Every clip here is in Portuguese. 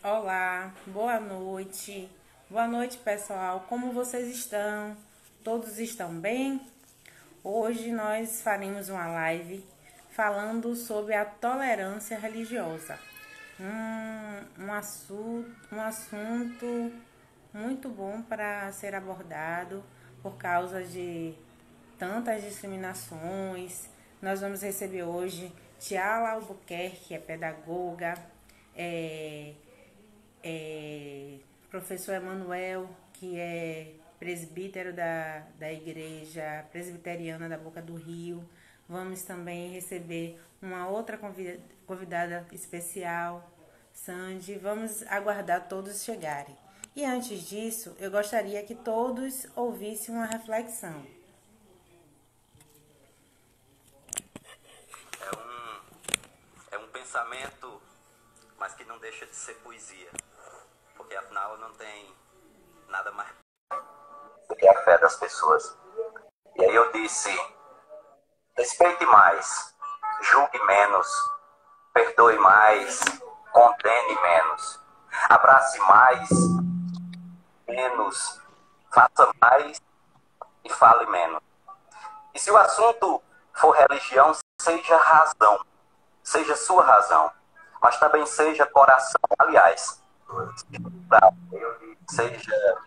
Olá, boa noite. Boa noite, pessoal. Como vocês estão? Todos estão bem? Hoje nós faremos uma live falando sobre a tolerância religiosa. Um assunto muito bom para ser abordado por causa de tantas discriminações. Nós vamos receber hoje Tiala Albuquerque, que é pedagoga, professor Emanuel, que é presbítero da Igreja Presbiteriana da Boca do Rio. Vamos também receber uma outra convidada especial, Sandy. Vamos aguardar todos chegarem. E antes disso, eu gostaria que todos ouvissem uma reflexão. É um pensamento, mas que não deixa de ser poesia. Porque afinal não tem nada mais do que a fé das pessoas. E aí eu disse: respeite mais, julgue menos, perdoe mais, condene menos, abrace mais, menos, faça mais e fale menos. E se o assunto for religião, seja razão, seja sua razão, mas também seja coração. Aliás, seja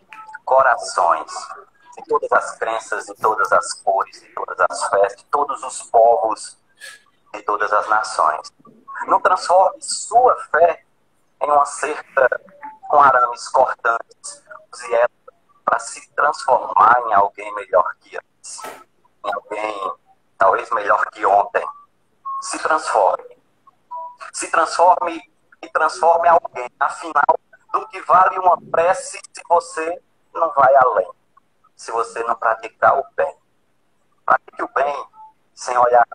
corações de todas as crenças, de todas as cores, de todas as fés, de todos os povos, de todas as nações. Não transforme sua fé em uma cerca com arames cortantes. Use ela para se transformar em alguém melhor que antes, em alguém talvez melhor que ontem. Se transforme. Se transforme e transforme alguém. Afinal, do que vale uma prece se você não vai além, se você não praticar o bem? Pratique o bem sem olhar,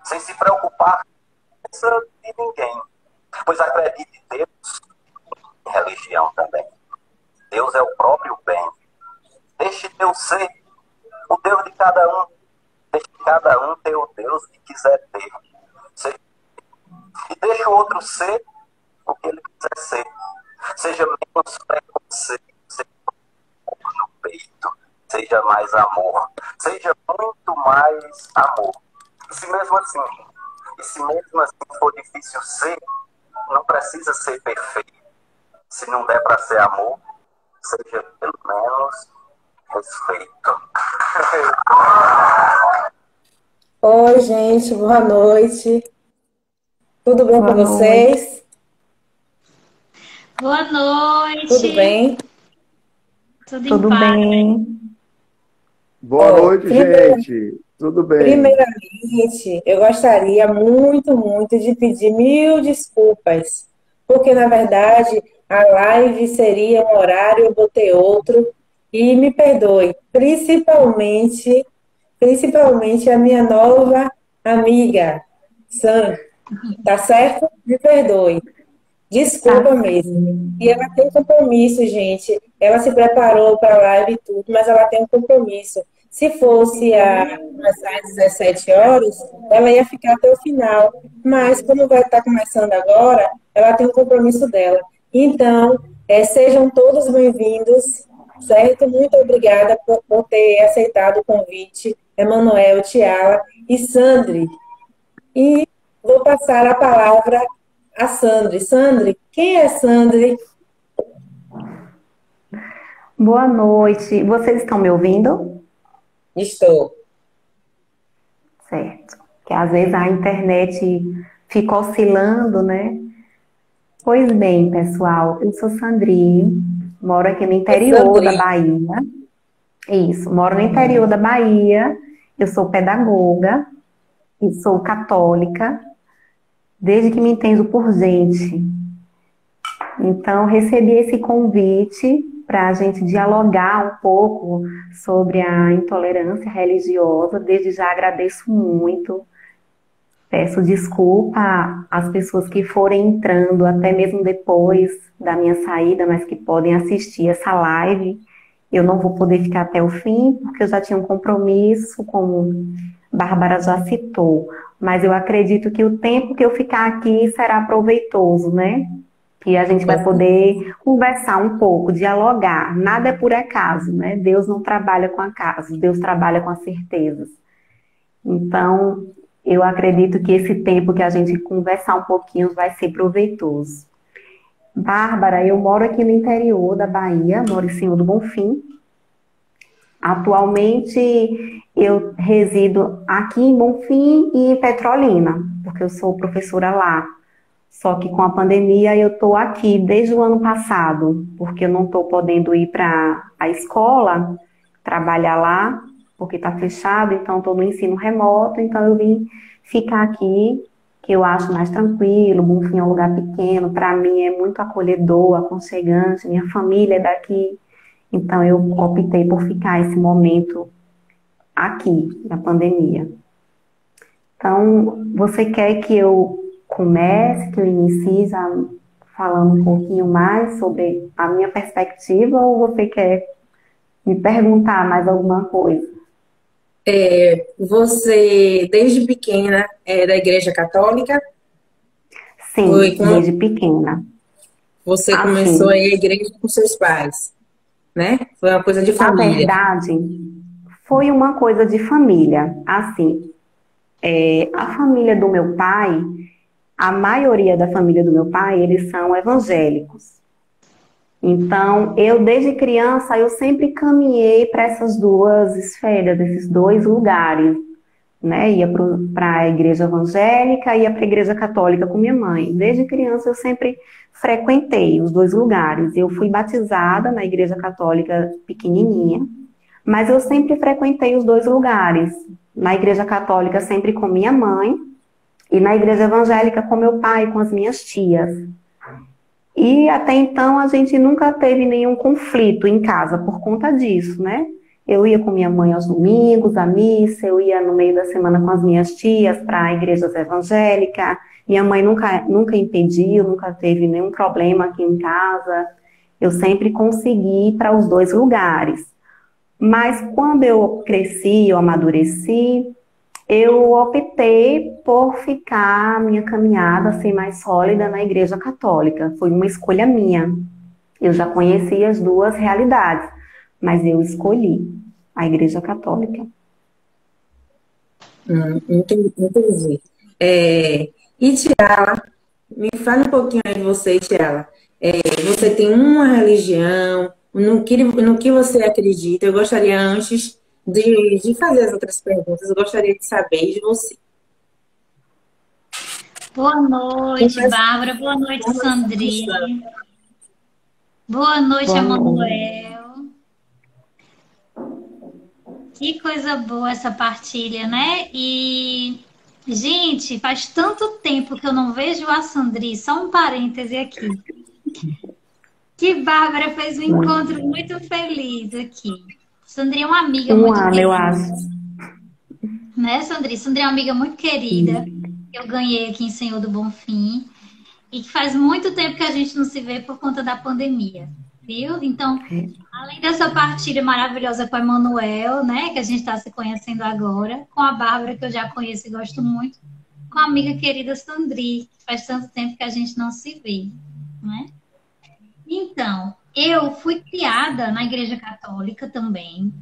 sem se preocupar com de ninguém. Pois acredite em Deus, em religião também. Deus é o próprio bem. Deixe Deus ser o Deus de cada um. Deixe cada um ter o Deus que quiser ter. E deixe o outro ser o que ele quiser ser. Seja menos preconceito, seja mais no peito, seja mais amor, seja muito mais amor. E se mesmo assim for difícil ser, não precisa ser perfeito. Se não der para ser amor, seja pelo menos respeito. Oi, gente, boa noite. Tudo bem com vocês? Boa noite. Tudo bem? Tudo bem. Boa noite, gente. Tudo bem? Primeiramente, eu gostaria muito de pedir mil desculpas, porque, na verdade, a live seria um horário, eu botei outro, e me perdoe, principalmente a minha nova amiga, Sam, tá certo? Me perdoe. Desculpa mesmo. E ela tem compromisso, gente. Ela se preparou para a live e tudo, mas ela tem um compromisso. Se fosse a começar às 17 horas, ela ia ficar até o final. Mas, como vai estar começando agora, ela tem um compromisso dela. Então, sejam todos bem-vindos, certo? Muito obrigada por ter aceitado o convite, Emanuel, Tiala e Sandri. E vou passar a palavra a Sandri. Sandri, quem é Sandri? Boa noite. Vocês estão me ouvindo? Estou. Certo. Que às vezes a internet fica oscilando, né? Pois bem, pessoal, eu sou Sandri, moro aqui no interior da Bahia. Isso, moro no interior da Bahia. Eu sou pedagoga e sou católica, desde que me entendo por gente. Então, recebi esse convite para a gente dialogar um pouco sobre a intolerância religiosa. Desde já agradeço muito. Peço desculpa às pessoas que forem entrando, até mesmo depois da minha saída, mas que podem assistir essa live. Eu não vou poder ficar até o fim, porque eu já tinha um compromisso, como Bárbara já citou. Mas eu acredito que o tempo que eu ficar aqui será proveitoso, né? E a gente vai poder conversar um pouco, dialogar. Nada é por acaso, né? Deus não trabalha com acaso, Deus trabalha com as certezas. Então, eu acredito que esse tempo que a gente conversar um pouquinho vai ser proveitoso. Bárbara, eu moro aqui no interior da Bahia, moro em Senhor do Bonfim. Atualmente, eu resido aqui em Bonfim e em Petrolina, porque eu sou professora lá. Só que com a pandemia eu estou aqui desde o ano passado, porque eu não estou podendo ir para a escola, trabalhar lá, porque está fechado, então estou no ensino remoto, então eu vim ficar aqui, que eu acho mais tranquilo. Bonfim é um lugar pequeno, para mim é muito acolhedor, aconchegante, minha família é daqui, então eu optei por ficar esse momento aqui, na pandemia. Então, você quer que eu comece, que eu inicie já falando um pouquinho mais sobre a minha perspectiva, ou você quer me perguntar mais alguma coisa? Você, desde pequena, é da Igreja Católica? Sim, desde pequena. Você começou a ir à igreja com seus pais, né? Foi uma coisa de família. Na verdade, foi uma coisa de família. Assim, a família do meu pai, a maioria da família do meu pai, eles são evangélicos. Então, eu desde criança, eu sempre caminhei para essas duas esferas, esses dois lugares, né? Ia para a igreja evangélica, ia para a igreja católica com minha mãe. Desde criança eu sempre frequentei os dois lugares. Eu fui batizada na igreja católica pequenininha, mas eu sempre frequentei os dois lugares. Na igreja católica sempre com minha mãe e na igreja evangélica com meu pai e com as minhas tias. E até então a gente nunca teve nenhum conflito em casa por conta disso, né? Eu ia com minha mãe aos domingos, à missa, eu ia no meio da semana com as minhas tias para a igreja evangélica. Minha mãe nunca impediu, nunca teve nenhum problema aqui em casa. Eu sempre consegui ir para os dois lugares. Mas quando eu cresci, eu amadureci, eu optei por ficar a minha caminhada assim, mais sólida na igreja católica. Foi uma escolha minha. Eu já conhecia as duas realidades, mas eu escolhi a igreja católica. Entendi. E Tiala, me fale um pouquinho aí de você, Tiala. Você tem uma religião, no que você acredita? Eu gostaria, antes de fazer as outras perguntas, eu gostaria de saber de você. Boa noite, Bárbara. Boa noite, Sandrine. Boa noite, Emanuel. Que coisa boa essa partilha, né? E, gente, faz tanto tempo que eu não vejo a Sandri. Só um parêntese aqui. Que Bárbara fez um encontro muito feliz aqui. Sandri é uma amiga muito querida. Eu acho. Né, Sandri? Sandri é uma amiga muito querida. Que eu ganhei aqui em Senhor do Bonfim. E que faz muito tempo que a gente não se vê por conta da pandemia. Viu? Então, além dessa partilha maravilhosa com a Emanuel, né? Que a gente está se conhecendo agora. Com a Bárbara, que eu já conheço e gosto muito. Com a amiga querida Sandri. Que faz tanto tempo que a gente não se vê. Né? Então, eu fui criada na Igreja Católica também,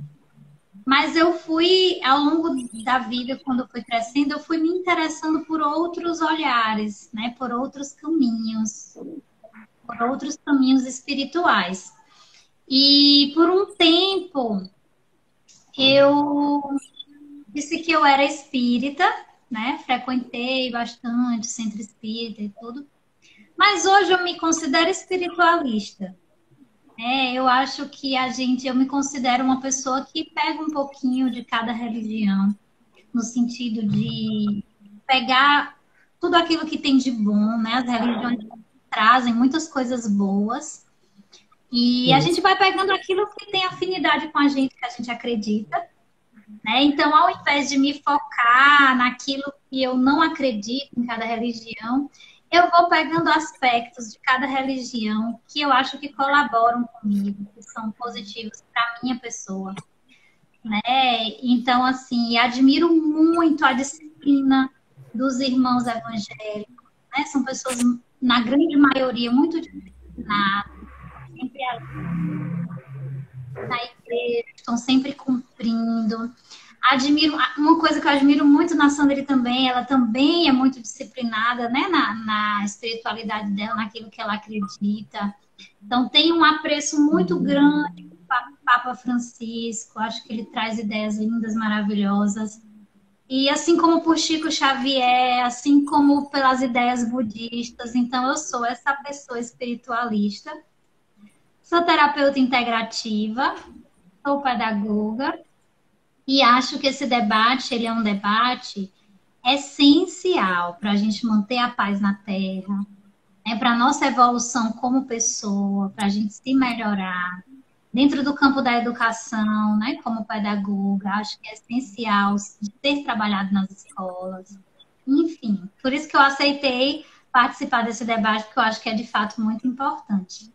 mas eu fui, ao longo da vida, quando eu fui crescendo, eu fui me interessando por outros olhares, né? Por outros caminhos espirituais. E por um tempo, eu disse que eu era espírita, né? Frequentei bastante centro espírita e tudo. Mas hoje eu me considero espiritualista. Eu acho que eu me considero uma pessoa que pega um pouquinho de cada religião, no sentido de pegar tudo aquilo que tem de bom, né? As religiões trazem muitas coisas boas. E a gente vai pegando aquilo que tem afinidade com a gente, que a gente acredita. Né? Então, ao invés de me focar naquilo que eu não acredito em cada religião, eu vou pegando aspectos de cada religião que eu acho que colaboram comigo, que são positivos para a minha pessoa. Né? Então, assim, admiro muito a disciplina dos irmãos evangélicos. Né? São pessoas na grande maioria, muito disciplinados, sempre na igreja, estão sempre cumprindo. Admiro, uma coisa que eu admiro muito na Sandri também, ela também é muito disciplinada, né, na espiritualidade dela, naquilo que ela acredita. Então, tem um apreço muito grande do Papa Francisco, acho que ele traz ideias lindas, maravilhosas. E assim como por Chico Xavier, assim como pelas ideias budistas, então eu sou essa pessoa espiritualista, sou terapeuta integrativa, sou pedagoga, e acho que esse debate, ele é um debate essencial para a gente manter a paz na Terra, né, para a nossa evolução como pessoa, para a gente se melhorar. Dentro do campo da educação, né, como pedagoga, acho que é essencial de ter trabalhado nas escolas. Enfim, por isso que eu aceitei participar desse debate, porque eu acho que é de fato muito importante.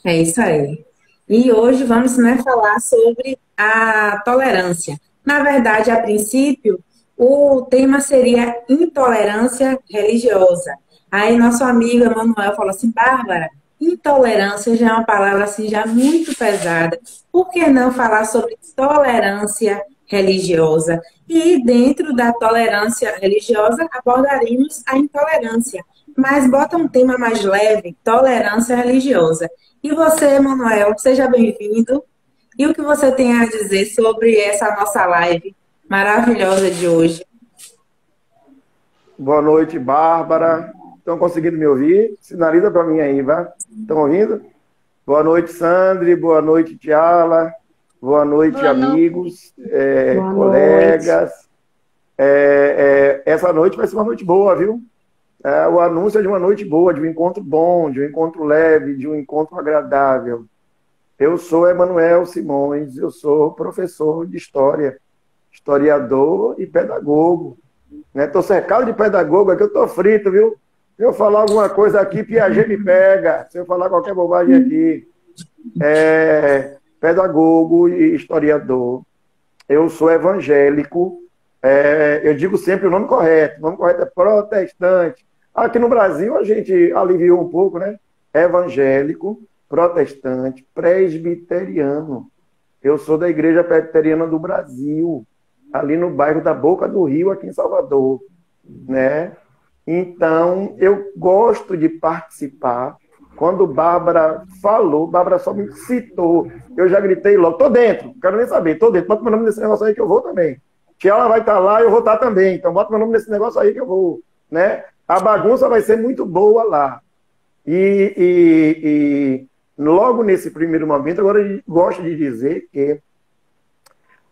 É isso aí. E hoje vamos, né, falar sobre a tolerância. Na verdade, a princípio, o tema seria intolerância religiosa. Aí nosso amigo Emanuel falou assim, Bárbara, intolerância já é uma palavra assim já muito pesada. Por que não falar sobre tolerância religiosa? E dentro da tolerância religiosa abordaríamos a intolerância. Mas bota um tema mais leve, tolerância religiosa. E você, Manuel, seja bem-vindo. E o que você tem a dizer sobre essa nossa live maravilhosa de hoje? Boa noite, Bárbara. Estão conseguindo me ouvir? Sinaliza para mim aí, vai. Estão ouvindo? Boa noite, Sandri. Boa noite, Tiala. Boa noite, Boa amigos, Boa colegas. Essa noite vai ser uma noite boa, viu? O anúncio é de uma noite boa, de um encontro bom, de um encontro leve, de um encontro agradável. Eu sou Emanuel Simões, eu sou professor de história, historiador e pedagogo. Estou cercado de pedagogo, aqui eu estou frito, viu? Se eu falar alguma coisa aqui, Piaget me pega. Se eu falar qualquer bobagem aqui. Pedagogo e historiador. Eu sou evangélico. Eu digo sempre o nome correto. O nome correto é protestante. Aqui no Brasil a gente aliviou um pouco, né? Evangélico, protestante, presbiteriano. Eu sou da Igreja Presbiteriana do Brasil, ali no bairro da Boca do Rio, aqui em Salvador, né? Então, eu gosto de participar. Quando Bárbara falou, Bárbara só me citou, eu já gritei logo, tô dentro, não quero nem saber, tô dentro, bota meu nome nesse negócio aí que eu vou também. Tiela vai estar lá, eu vou estar também, então bota meu nome nesse negócio aí que eu vou, né? A bagunça vai ser muito boa lá. E logo nesse primeiro momento, agora eu gosto de dizer que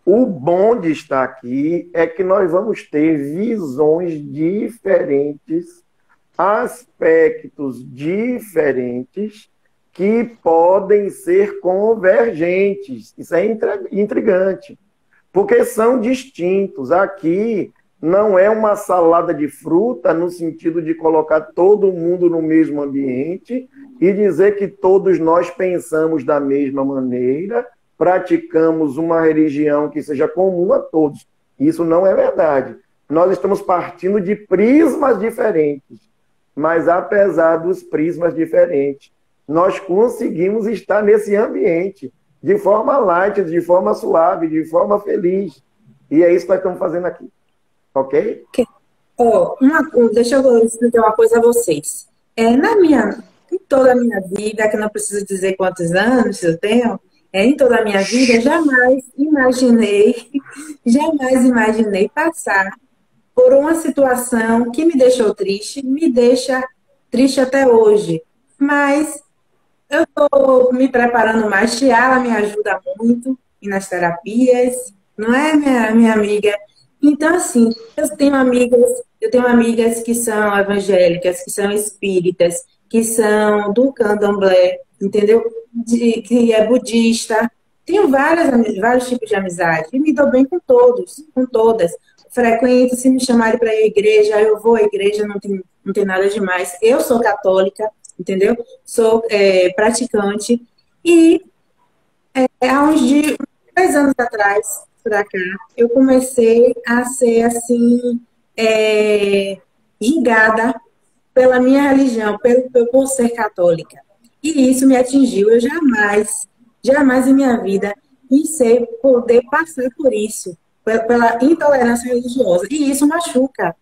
o bom de estar aqui é que nós vamos ter visões diferentes, aspectos diferentes que podem ser convergentes. Isso é intrigante, porque são distintos. Aqui não é uma salada de fruta no sentido de colocar todo mundo no mesmo ambiente e dizer que todos nós pensamos da mesma maneira, praticamos uma religião que seja comum a todos. Isso não é verdade. Nós estamos partindo de prismas diferentes, mas apesar dos prismas diferentes, nós conseguimos estar nesse ambiente de forma light, de forma suave, de forma feliz. E é isso que nós estamos fazendo aqui. Ok? Deixa eu dizer uma coisa a vocês. Em toda a minha vida, que eu não preciso dizer quantos anos eu tenho, em toda a minha vida, jamais imaginei passar por uma situação que me deixou triste, me deixa triste até hoje. Mas eu estou me preparando mais, Tiala me ajuda muito nas terapias, não é, minha amiga? Então, assim, eu tenho amigas que são evangélicas, que são espíritas, que são do candomblé, entendeu? Que é budista. Tenho vários tipos de amizade e me dou bem com todos, com todas. Frequento, se me chamarem para ir à igreja, eu vou à igreja, não tem nada demais. Eu sou católica, entendeu? Sou praticante e há uns 3 anos atrás, pra cá, eu comecei a ser assim, julgada pela minha religião, por ser católica. E isso me atingiu. Eu jamais em minha vida pensei poder passar por isso, pela intolerância religiosa. E isso machuca.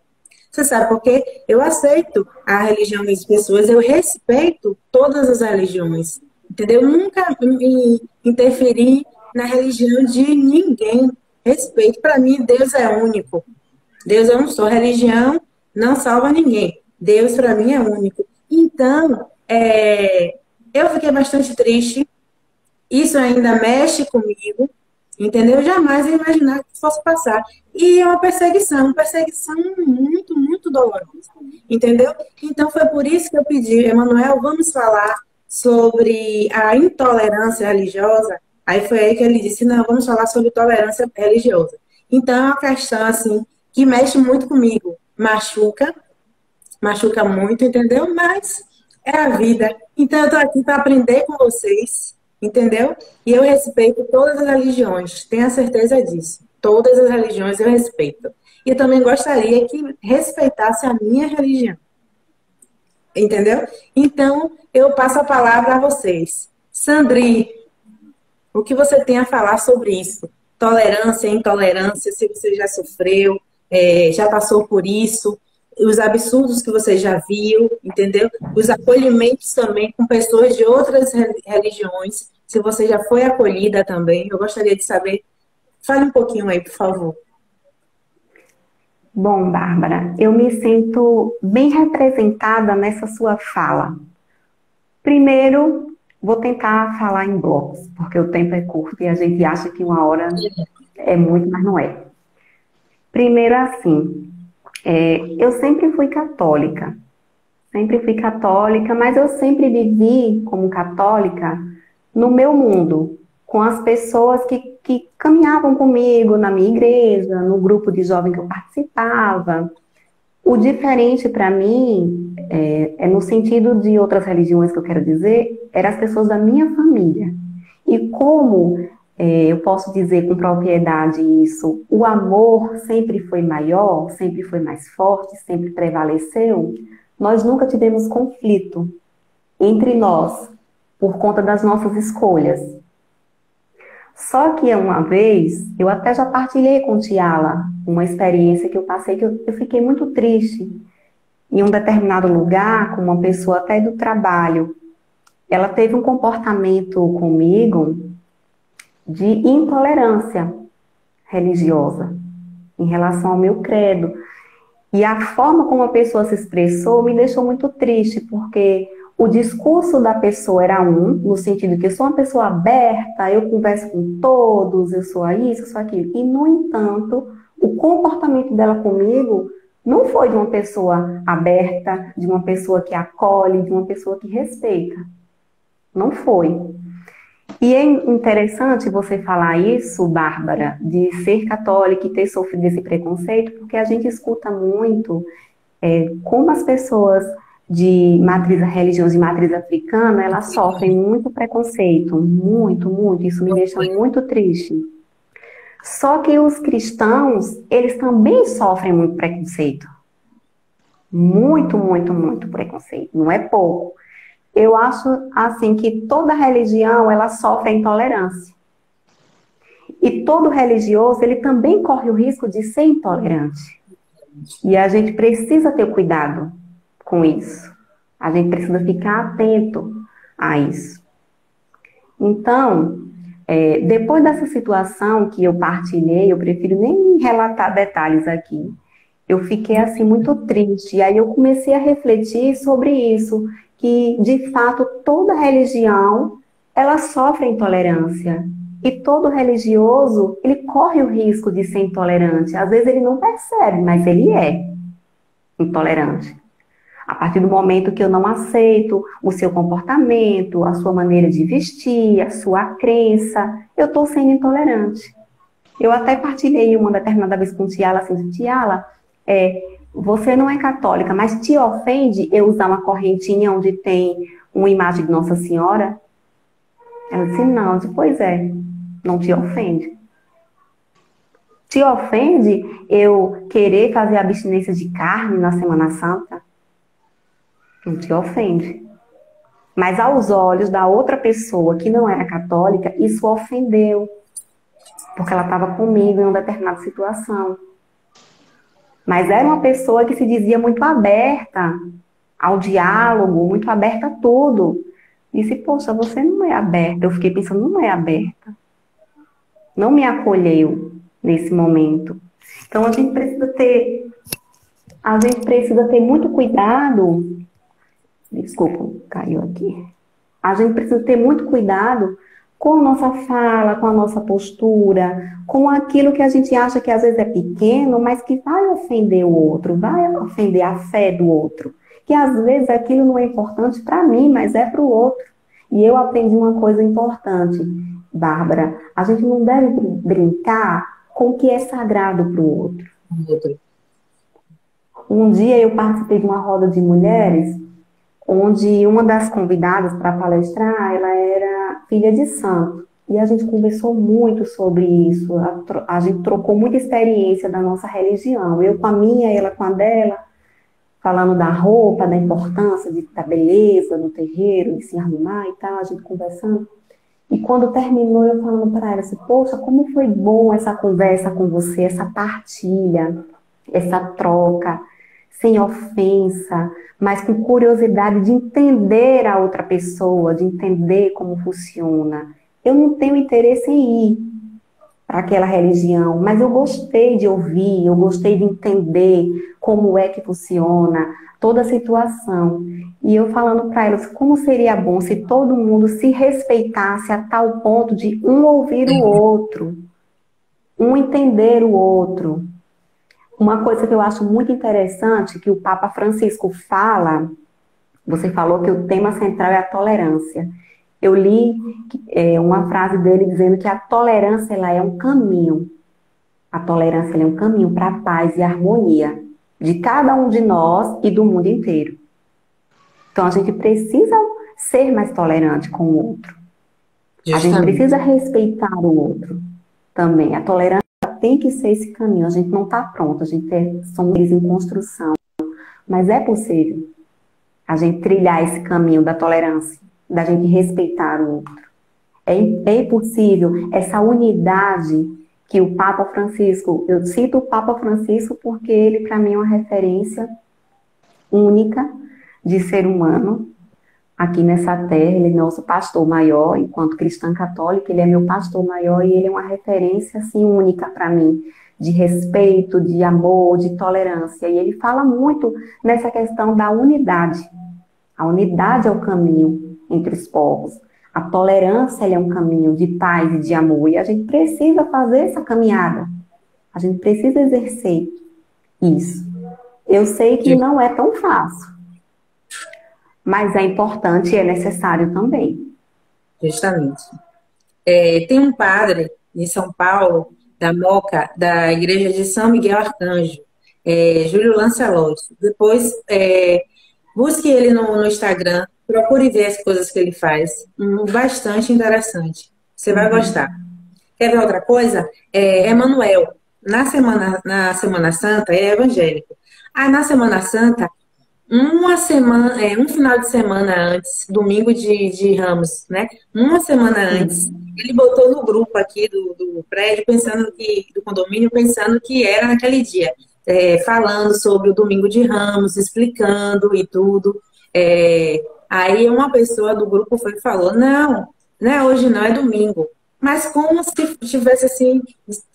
Você sabe por quê? Eu aceito a religião das pessoas, eu respeito todas as religiões, entendeu? Eu nunca me interferi na religião de ninguém. Respeito. Para mim, Deus é único. Deus é um só. Religião não salva ninguém. Deus, para mim, é único. Então, eu fiquei bastante triste. Isso ainda mexe comigo, entendeu? Eu jamais ia imaginar que fosse passar. E é uma perseguição muito, muito dolorosa, entendeu? Então, foi por isso que eu pedi, Emanuel, vamos falar sobre a intolerância religiosa. Aí foi aí que ele disse, não, vamos falar sobre tolerância religiosa. Então, é uma questão, assim, que mexe muito comigo. Machuca muito, entendeu? Mas é a vida. Então, eu estou aqui para aprender com vocês, entendeu? E eu respeito todas as religiões, tenha certeza disso. Todas as religiões eu respeito. E eu também gostaria que respeitasse a minha religião, entendeu? Então, eu passo a palavra a vocês. Sandri, o que você tem a falar sobre isso? Tolerância, intolerância, se você já sofreu, já passou por isso, os absurdos que você já viu, entendeu? Os acolhimentos também com pessoas de outras religiões, se você já foi acolhida também. Eu gostaria de saber. Fale um pouquinho aí, por favor. Bom, Bárbara, eu me sinto bem representada nessa sua fala. Primeiro, vou tentar falar em blocos, porque o tempo é curto e a gente acha que 1 hora é muito, mas não é. Primeiro, assim, eu sempre fui católica, mas eu sempre vivi como católica no meu mundo, com as pessoas que caminhavam comigo na minha igreja, no grupo de jovem que eu participava. O diferente para mim, no sentido de outras religiões que eu quero dizer, eram as pessoas da minha família. E como eu posso dizer com propriedade isso, o amor sempre foi maior, sempre foi mais forte, sempre prevaleceu, nós nunca tivemos conflito entre nós, por conta das nossas escolhas. Só que uma vez, eu até já partilhei com Tiala uma experiência que eu passei, que eu fiquei muito triste. Em um determinado lugar, com uma pessoa até do trabalho, ela teve um comportamento comigo de intolerância religiosa em relação ao meu credo. E a forma como a pessoa se expressou me deixou muito triste, porque o discurso da pessoa era no sentido que eu sou uma pessoa aberta, eu converso com todos, eu sou isso, eu sou aquilo. E, no entanto, o comportamento dela comigo não foi de uma pessoa aberta, de uma pessoa que acolhe, de uma pessoa que respeita. Não foi. E é interessante você falar isso, Bárbara, de ser católica e ter sofrido esse preconceito, porque a gente escuta muito como as pessoas de religiões de matriz africana, elas sofrem muito preconceito, muito, muito. Isso me deixa muito triste. Só que os cristãos, eles também sofrem muito preconceito. Muito, muito, muito preconceito. Não é pouco. Eu acho, assim, que toda religião, ela sofre a intolerância. E todo religioso, ele também corre o risco de ser intolerante. E a gente precisa ter cuidado com isso. A gente precisa ficar atento a isso. Então, depois dessa situação que eu partilhei, eu prefiro nem relatar detalhes aqui, eu fiquei assim muito triste. E aí eu comecei a refletir sobre isso, que de fato toda religião, ela sofre intolerância. E todo religioso, ele corre o risco de ser intolerante. Às vezes ele não percebe, mas ele é intolerante. A partir do momento que eu não aceito o seu comportamento, a sua maneira de vestir, a sua crença, eu estou sendo intolerante. Eu até partilhei uma determinada vez com Tiala, assim, Tiala, você não é católica, mas te ofende eu usar uma correntinha onde tem uma imagem de Nossa Senhora? Ela disse, não. Eu disse, pois é, não te ofende. Te ofende eu querer fazer abstinência de carne na Semana Santa? Não te ofende. Mas aos olhos da outra pessoa que não era católica, isso ofendeu. Porque ela estava comigo em uma determinada situação. Mas era uma pessoa que se dizia muito aberta ao diálogo, muito aberta a tudo. Disse, poxa, você não é aberta. Eu fiquei pensando, não é aberta. Não me acolheu nesse momento. Então a gente precisa ter muito cuidado. Desculpa, caiu aqui. A gente precisa ter muito cuidado com a nossa fala, com a nossa postura, com aquilo que a gente acha que às vezes é pequeno, mas que vai ofender o outro, vai ofender a fé do outro. Que às vezes aquilo não é importante para mim, mas é para o outro. E eu aprendi uma coisa importante, Bárbara. A gente não deve brincar com o que é sagrado para o outro. Um dia eu participei de uma roda de mulheres, onde uma das convidadas para palestrar, ela era filha de santo. E a gente conversou muito sobre isso, a gente trocou muita experiência da nossa religião. Eu com a minha, ela com a dela, falando da roupa, da importância da beleza no terreiro, de se arrumar e tal, a gente conversando. E quando terminou, eu falando para ela assim, poxa, como foi bom essa conversa com você, essa partilha, essa troca, sem ofensa, mas com curiosidade de entender a outra pessoa, de entender como funciona. Eu não tenho interesse em ir para aquela religião, mas eu gostei de ouvir, eu gostei de entender como é que funciona toda a situação. E eu falando para elas, como seria bom se todo mundo se respeitasse a tal ponto de um ouvir o outro, um entender o outro. Uma coisa que eu acho muito interessante, que o Papa Francisco fala, você falou que o tema central é a tolerância. Eu li uma frase dele dizendo que a tolerância ela é um caminho. A tolerância ela é um caminho para a paz e a harmonia de cada um de nós e do mundo inteiro. Então a gente precisa ser mais tolerante com o outro. Justamente. A gente precisa respeitar o outro também. A tolerância tem que ser esse caminho. A gente não está pronto, somos em construção. Mas é possível a gente trilhar esse caminho da tolerância, da gente respeitar o outro. É possível essa unidade que o Papa Francisco, eu cito o Papa Francisco porque ele para mim é uma referência única de ser humano aqui nessa terra. Ele é nosso pastor maior, enquanto cristã católica, ele é meu pastor maior e ele é uma referência assim única para mim, de respeito, de amor, de tolerância. E ele fala muito nessa questão da unidade. A unidade é o caminho entre os povos. A tolerância é um caminho de paz e de amor. E a gente precisa fazer essa caminhada. A gente precisa exercer isso. Eu sei que não é tão fácil, mas é importante e é necessário também. Justamente. Tem um padre em São Paulo, da Moca, da igreja de São Miguel Arcanjo, Júlio Lancelotti. Depois, busque ele no Instagram, procure ver as coisas que ele faz. Bastante interessante. Você vai gostar. Quer ver outra coisa? Emanuel, na Semana Santa, é evangélico. Na Semana Santa, um final de semana antes, domingo de Ramos, né? Uma semana antes, ele botou no grupo aqui do prédio, do condomínio, pensando que era naquele dia, falando sobre o domingo de Ramos, explicando e tudo. Aí uma pessoa do grupo foi e falou, não é hoje não, é domingo. Mas como se estivesse assim,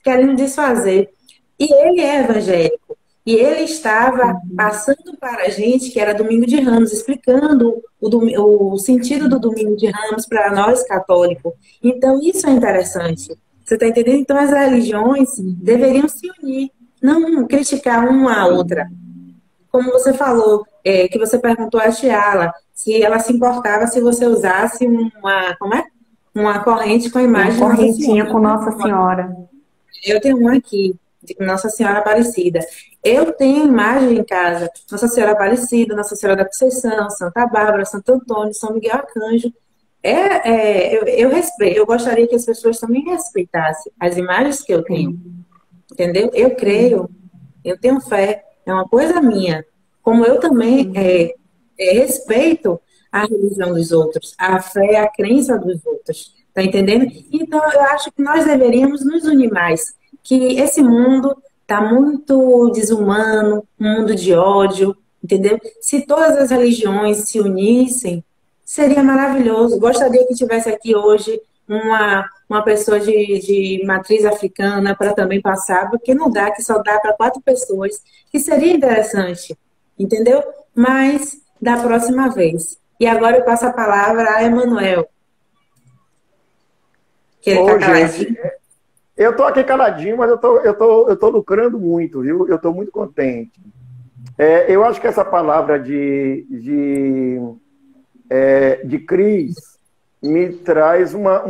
querendo desfazer. E ele é evangélico. E ele estava passando para a gente que era domingo de Ramos, explicando o sentido do domingo de Ramos para nós católicos. Então, isso é interessante. Você está entendendo? Então, as religiões deveriam se unir, não criticar uma a outra. Como você falou, que você perguntou a Tiala, se ela se importava se você usasse uma corrente com a imagem uma correntinha com Nossa Senhora. Eu tenho uma aqui, de Nossa Senhora Aparecida. Eu tenho imagem em casa, Nossa Senhora Aparecida, Nossa Senhora da Conceição, Santa Bárbara, Santo Antônio, São Miguel Arcanjo. Eu respeito, eu gostaria que as pessoas também respeitassem as imagens que eu tenho. Entendeu? Eu creio, eu tenho fé, é uma coisa minha. Como eu também respeito à religião dos outros, à fé, à crença dos outros. Tá entendendo? Então, eu acho que nós deveríamos nos unir mais, que esse mundo está muito desumano, um mundo de ódio, entendeu? Se todas as religiões se unissem, seria maravilhoso. Gostaria que tivesse aqui hoje uma pessoa de matriz africana para também passar, porque não dá, que só dá para 4 pessoas, que seria interessante, entendeu? Mas da próxima vez. E agora eu passo a palavra a Emanuel. Que ele tá gente, eu estou aqui caladinho, mas eu tô lucrando muito, viu? Eu estou muito contente. Eu acho que essa palavra de Cris me traz uma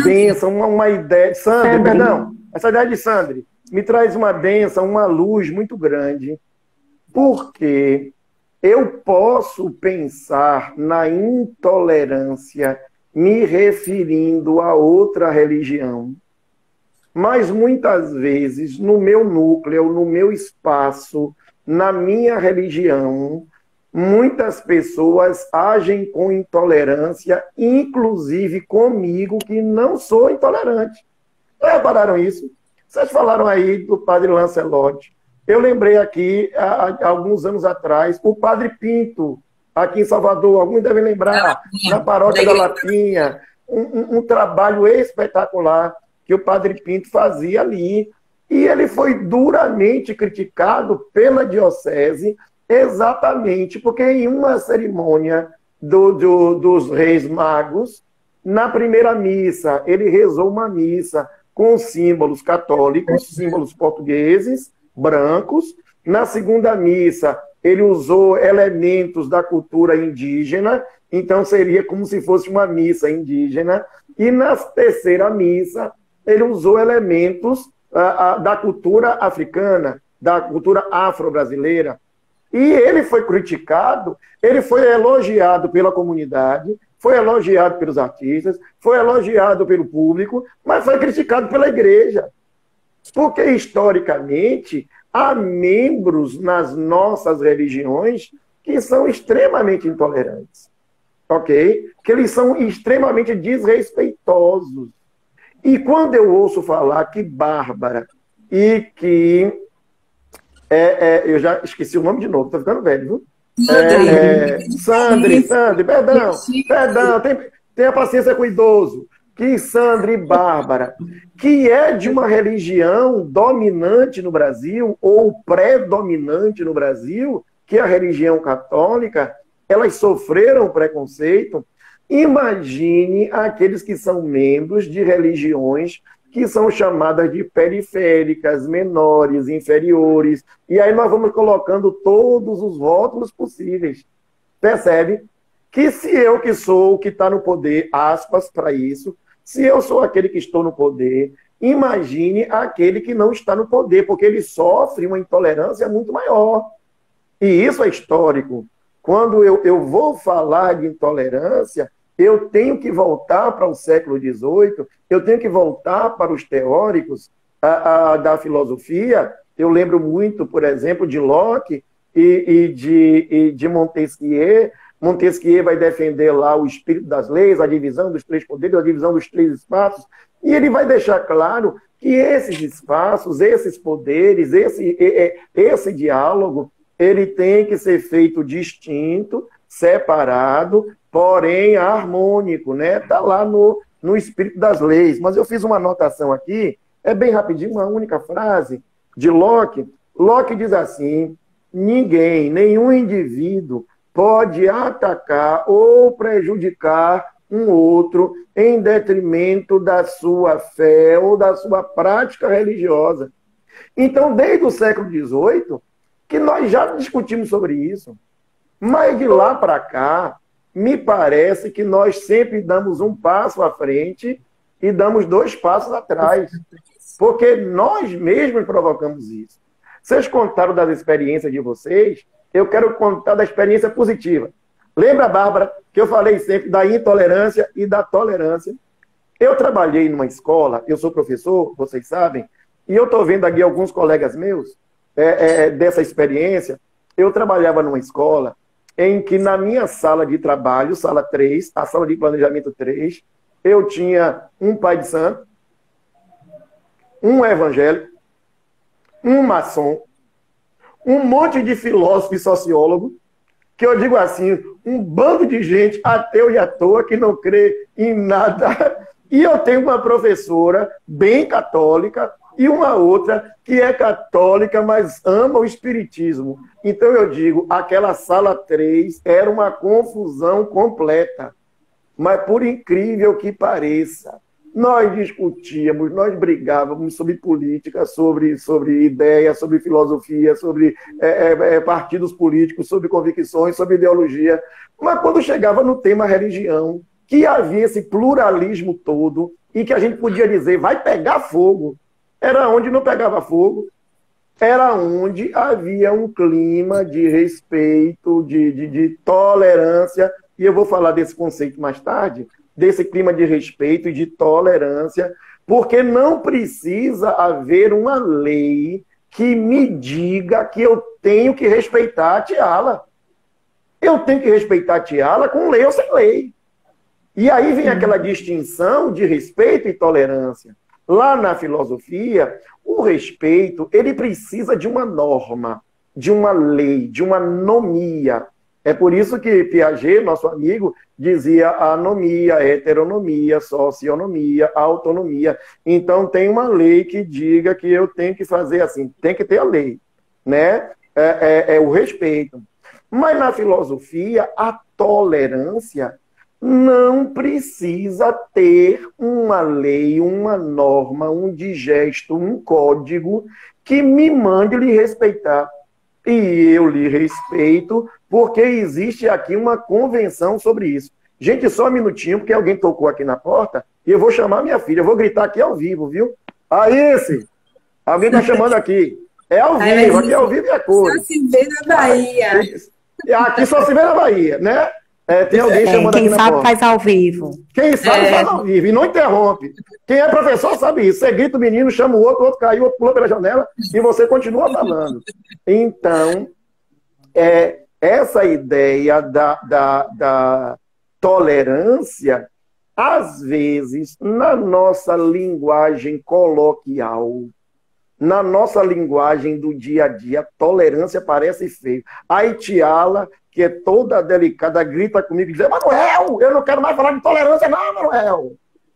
bênção, uma ideia. Sandri, perdão. Essa ideia de Sandri me traz uma bênção, uma luz muito grande, porque eu posso pensar na intolerância me referindo a outra religião, mas muitas vezes no meu núcleo, no meu espaço, na minha religião, muitas pessoas agem com intolerância, inclusive comigo, que não sou intolerante. Vocês repararam isso? Vocês falaram aí do padre Lancelotti. Eu lembrei aqui, há alguns anos atrás, o padre Pinto, aqui em Salvador, alguns devem lembrar, na paróquia da Lapinha, um trabalho espetacular que o padre Pinto fazia ali. E ele foi duramente criticado pela diocese, exatamente porque em uma cerimônia dos Reis Magos, na primeira missa, ele rezou uma missa com símbolos católicos, símbolos portugueses, brancos. Na segunda missa, ele usou elementos da cultura indígena, então seria como se fosse uma missa indígena. E na terceira missa, ele usou elementos da cultura africana, da cultura afro-brasileira. E ele foi criticado, ele foi elogiado pela comunidade, foi elogiado pelos artistas, foi elogiado pelo público, mas foi criticado pela igreja. Porque, historicamente, há membros nas nossas religiões que são extremamente intolerantes, ok? Que eles são extremamente desrespeitosos. E quando eu ouço falar que Bárbara e que... eu já esqueci o nome de novo, estou ficando velho, viu? Sandri, perdão, tenha paciência com o idoso. Que Sandra e Bárbara, que é de uma religião dominante no Brasil, ou predominante no Brasil, que é a religião católica, elas sofreram preconceito. Imagine aqueles que são membros de religiões que são chamadas de periféricas, menores, inferiores, e aí nós vamos colocando todos os rótulos possíveis. Percebe? Que se eu que sou o que está no poder, aspas para isso, se eu sou aquele que estou no poder, imagine aquele que não está no poder, porque ele sofre uma intolerância muito maior. E isso é histórico. Quando eu vou falar de intolerância, eu tenho que voltar para o século XVIII, eu tenho que voltar para os teóricos da filosofia. Eu lembro muito, por exemplo, de Locke e de Montesquieu. Montesquieu vai defender lá o espírito das leis, a divisão dos 3 poderes, a divisão dos 3 espaços, e ele vai deixar claro que esses espaços, esses poderes, esse diálogo, ele tem que ser feito distinto, separado, porém harmônico, né? Está lá no espírito das leis. Mas eu fiz uma anotação aqui, é bem rapidinho, uma única frase de Locke. Locke diz assim: ninguém, nenhum indivíduo pode atacar ou prejudicar um outro em detrimento da sua fé ou da sua prática religiosa. Então, desde o século XVIII, que nós já discutimos sobre isso, mas de lá para cá, me parece que nós sempre damos um passo à frente e damos 2 passos atrás, porque nós mesmos provocamos isso. Vocês contaram das experiências de vocês, eu quero contar da experiência positiva. Lembra, Bárbara, que eu falei sempre da intolerância e da tolerância? Eu trabalhei numa escola, eu sou professor, vocês sabem, e eu estou vendo aqui alguns colegas meus dessa experiência. Eu trabalhava numa escola em que na minha sala de trabalho, sala 3, a sala de planejamento 3, eu tinha um pai de santo, um evangélico, um maçom, um monte de filósofo e sociólogo, que eu digo assim, um bando de gente ateu e à toa que não crê em nada. E eu tenho uma professora bem católica e uma outra que é católica, mas ama o espiritismo. Então eu digo, aquela sala 3 era uma confusão completa. Mas por incrível que pareça, nós discutíamos, nós brigávamos sobre política, sobre ideias, sobre filosofia, sobre partidos políticos, sobre convicções, sobre ideologia. Mas quando chegava no tema religião, que havia esse pluralismo todo e que a gente podia dizer, vai pegar fogo, era onde não pegava fogo, era onde havia um clima de respeito, de tolerância, e eu vou falar desse conceito mais tarde, desse clima de respeito e de tolerância, porque não precisa haver uma lei que me diga que eu tenho que respeitar a Tiala. Eu tenho que respeitar a Tiala com lei ou sem lei. E aí vem aquela distinção de respeito e tolerância. Lá na filosofia, o respeito, ele precisa de uma norma, de uma lei, de uma anomia. É por isso que Piaget, nosso amigo, dizia anomia, heteronomia, socionomia, autonomia. Então tem uma lei que diga que eu tenho que fazer assim, tem que ter a lei, né? É o respeito. Mas na filosofia, a tolerância não precisa ter uma lei, uma norma, um digesto, um código que me mande lhe respeitar. E eu lhe respeito, porque existe aqui uma convenção sobre isso. Gente, só um minutinho, porque alguém tocou aqui na porta, e eu vou chamar minha filha, eu vou gritar aqui ao vivo, viu? Aí, alguém está chamando aqui. É ao vivo, aqui é ao vivo e a cor. Só se vê na Bahia. Aqui só se vê na Bahia, né? Tem alguém chamando aqui na porta. Quem sabe faz ao vivo. Quem sabe faz ao vivo, e não interrompe. Quem é professor sabe isso. Você grita o menino, chama o outro caiu, o outro pulou pela janela, e você continua falando. Então, essa ideia da tolerância, às vezes, na nossa linguagem coloquial, na nossa linguagem do dia a dia, tolerância parece feio. A Tiala, que é toda delicada, grita comigo e diz, Manuel, eu não quero mais falar de tolerância, não, Manuel.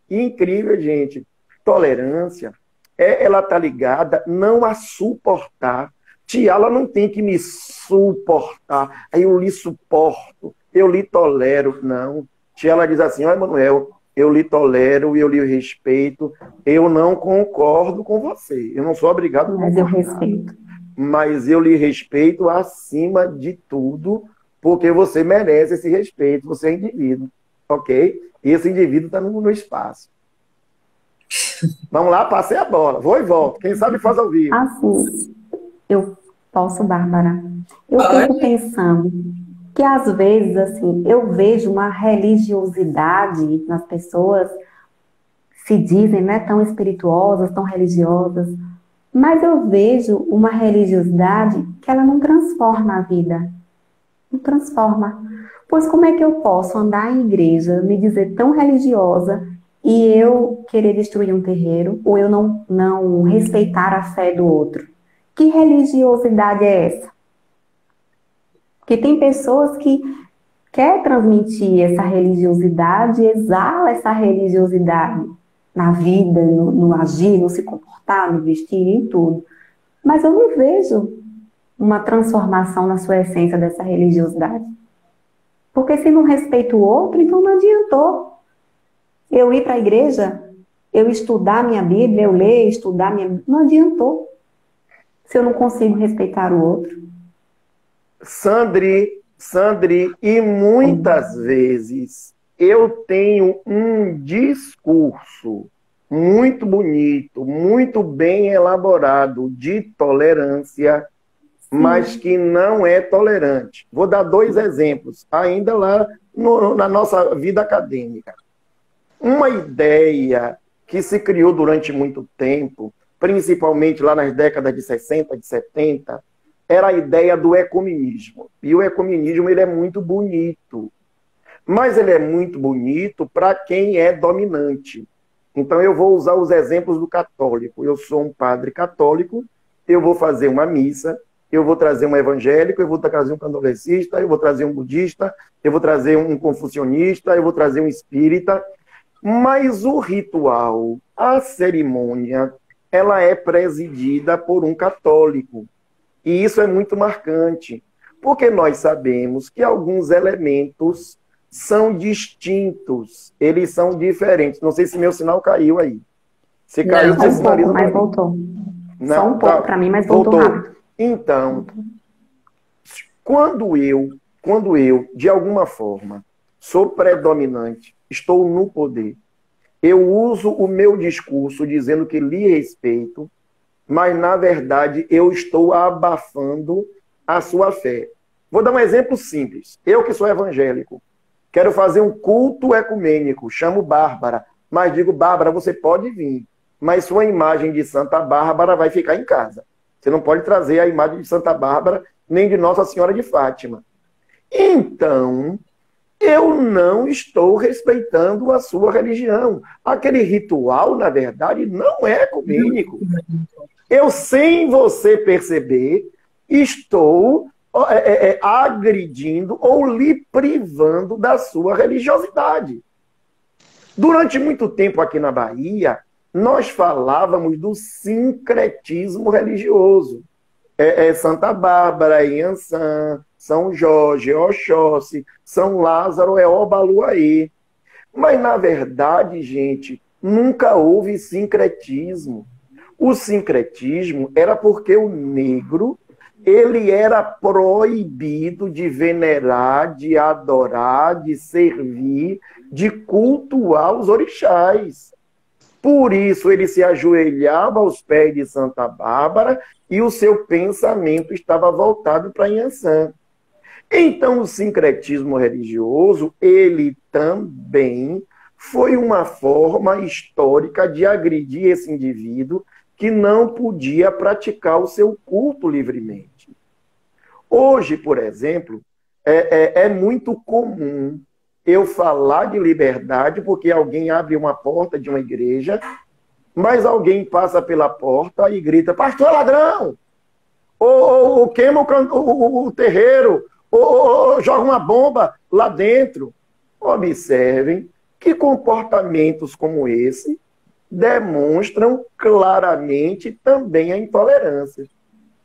Incrível, gente. Tolerância, ela está ligada não a suportar. Tiala não tem que me suportar. Aí eu lhe suporto, eu lhe tolero. Não. Tiala diz assim, olha, Manuel, eu lhe tolero, eu lhe respeito, eu não concordo com você. Eu não sou obrigado a concordar. Mas eu respeito. Mas eu lhe respeito acima de tudo, porque você merece esse respeito, você é indivíduo, ok? E esse indivíduo está no espaço. Vamos lá, passei a bola, vou e volto. Quem sabe faz ao vivo. Assim, eu posso, Bárbara? Eu fico pensando que às vezes, assim, eu vejo uma religiosidade nas pessoas, se dizem, né, tão espirituosas, tão religiosas, mas eu vejo uma religiosidade que ela não transforma a vida. Não transforma. Pois como é que eu posso andar em igreja, me dizer tão religiosa e eu querer destruir um terreiro, ou eu não respeitar a fé do outro? Que religiosidade é essa? Porque tem pessoas que querem transmitir essa religiosidade, exala essa religiosidade na vida, no agir, no se comportar, no vestir, em tudo. Mas eu não vejo uma transformação na sua essência dessa religiosidade. Porque se não respeita o outro, então não adiantou. Eu ir para a igreja, eu estudar minha Bíblia, eu ler, estudar minha... Não adiantou. Se eu não consigo respeitar o outro. Sandri, e muitas vezes eu tenho um discurso muito bonito, muito bem elaborado de tolerância, mas que não é tolerante. Vou dar 2 exemplos, ainda lá na nossa vida acadêmica. Uma ideia que se criou durante muito tempo principalmente lá nas décadas de 60, de 70, era a ideia do ecumenismo. E o ecumenismo ele é muito bonito, mas ele é muito bonito para quem é dominante. Então eu vou usar os exemplos do católico. Eu sou um padre católico, eu vou fazer uma missa, eu vou trazer um evangélico, eu vou trazer um candolecista, eu vou trazer um budista, eu vou trazer um confucionista, eu vou trazer um espírita, mas o ritual, a cerimônia, ela é presidida por um católico. E isso é muito marcante, porque nós sabemos que alguns elementos são distintos, eles são diferentes. Não sei se meu sinal caiu aí. Se caiu, Só você um pouco, sinaliza mas para mim. voltou. Não, Só um pouco tá. para mim, mas voltou rápido. Então, quando eu, de alguma forma, sou predominante, estou no poder, eu uso o meu discurso dizendo que lhe respeito, mas, na verdade, eu estou abafando a sua fé. Vou dar um exemplo simples. Eu que sou evangélico, quero fazer um culto ecumênico, chamo Bárbara, mas digo, Bárbara, você pode vir, mas sua imagem de Santa Bárbara vai ficar em casa. Você não pode trazer a imagem de Santa Bárbara nem de Nossa Senhora de Fátima. Então, eu não estou respeitando a sua religião. Aquele ritual, na verdade, não é ecumênico. Eu, sem você perceber, estou agredindo ou lhe privando da sua religiosidade. Durante muito tempo aqui na Bahia, nós falávamos do sincretismo religioso. Santa Bárbara, Iansã, São Jorge, Oxóssi, São Lázaro, Obaluaê. Mas, na verdade, gente, nunca houve sincretismo. O sincretismo era porque o negro ele era proibido de venerar, de adorar, de servir, de cultuar os orixás. Por isso ele se ajoelhava aos pés de Santa Bárbara e o seu pensamento estava voltado para Iansã. Então o sincretismo religioso, ele também foi uma forma histórica de agredir esse indivíduo que não podia praticar o seu culto livremente. Hoje, por exemplo, é muito comum eu falar de liberdade porque alguém abre uma porta de uma igreja, mas alguém passa pela porta e grita, pastor ladrão! Ou queima o terreiro, ou joga uma bomba lá dentro. Observem que comportamentos como esse demonstram claramente também a intolerância.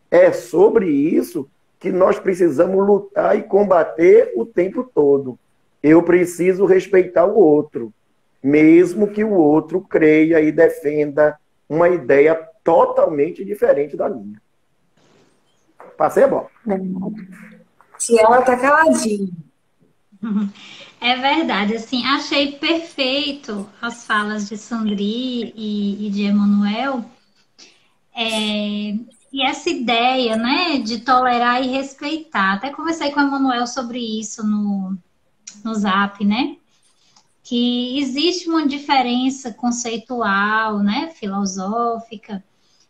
É sobre isso que nós precisamos lutar e combater o tempo todo. Eu preciso respeitar o outro, mesmo que o outro creia e defenda uma ideia totalmente diferente da minha. Passei a bola. Se ela tá caladinha. É verdade, assim, achei perfeito as falas de Sandri e de Emanuel, e essa ideia, né, de tolerar e respeitar. Até conversei com o Emanuel sobre isso no Zap, né, que existe uma diferença conceitual, né, filosófica,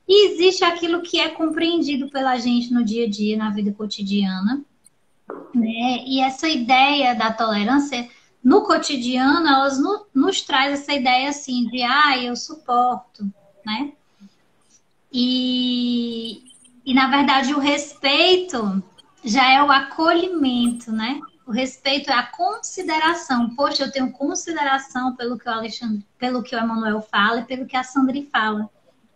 e existe aquilo que é compreendido pela gente no dia a dia, na vida cotidiana, né? E essa ideia da tolerância no cotidiano, elas nos traz essa ideia assim de eu suporto, né? E na verdade o respeito já é o acolhimento, né? O respeito é a consideração. Poxa, eu tenho consideração pelo que o Alexandre, pelo que o Emanuel fala e pelo que a Sandri fala,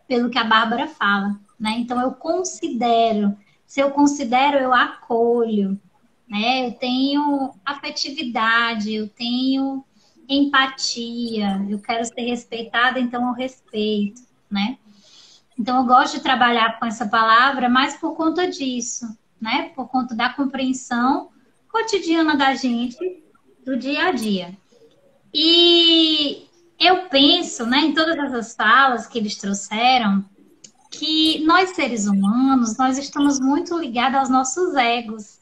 pelo que a Bárbara fala, né? Então eu considero. Se eu considero, eu acolho. Né? Eu tenho afetividade, eu tenho empatia, eu quero ser respeitada, então eu respeito, né? Então eu gosto de trabalhar com essa palavra, mas por conta disso, né? Por conta da compreensão cotidiana da gente, do dia a dia. E eu penso, né, em todas essas falas que eles trouxeram, que nós seres humanos, nós estamos muito ligados aos nossos egos,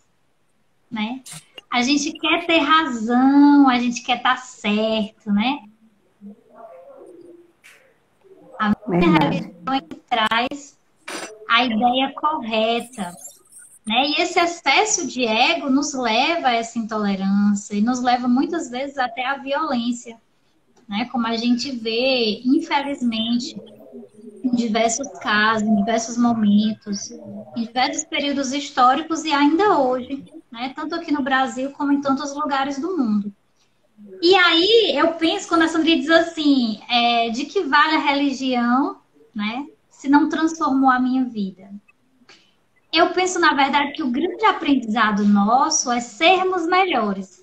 né? A gente quer ter razão, a gente quer estar certo, né? A minha religião é que traz a ideia correta, né? E esse excesso de ego nos leva a essa intolerância e nos leva muitas vezes até à violência, né? Como a gente vê, infelizmente, em diversos casos, em diversos momentos, em diversos períodos históricos e ainda hoje, né? Tanto aqui no Brasil como em tantos lugares do mundo. E aí eu penso, quando a Sandra diz assim, de que vale a religião, né? Se não transformou a minha vida. Eu penso, na verdade, que o grande aprendizado nosso é sermos melhores.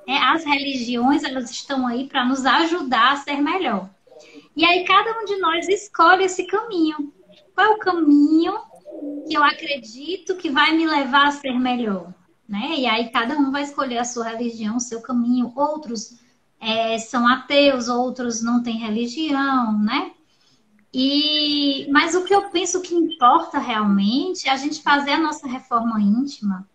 As religiões, elas estão aí para nos ajudar a ser melhor. E aí cada um de nós escolhe esse caminho. Qual é o caminho que eu acredito que vai me levar a ser melhor? Né? E aí cada um vai escolher a sua religião, o seu caminho. Outros são ateus, outros não têm religião, né? Mas o que eu penso que importa realmente é a gente fazer a nossa reforma íntima,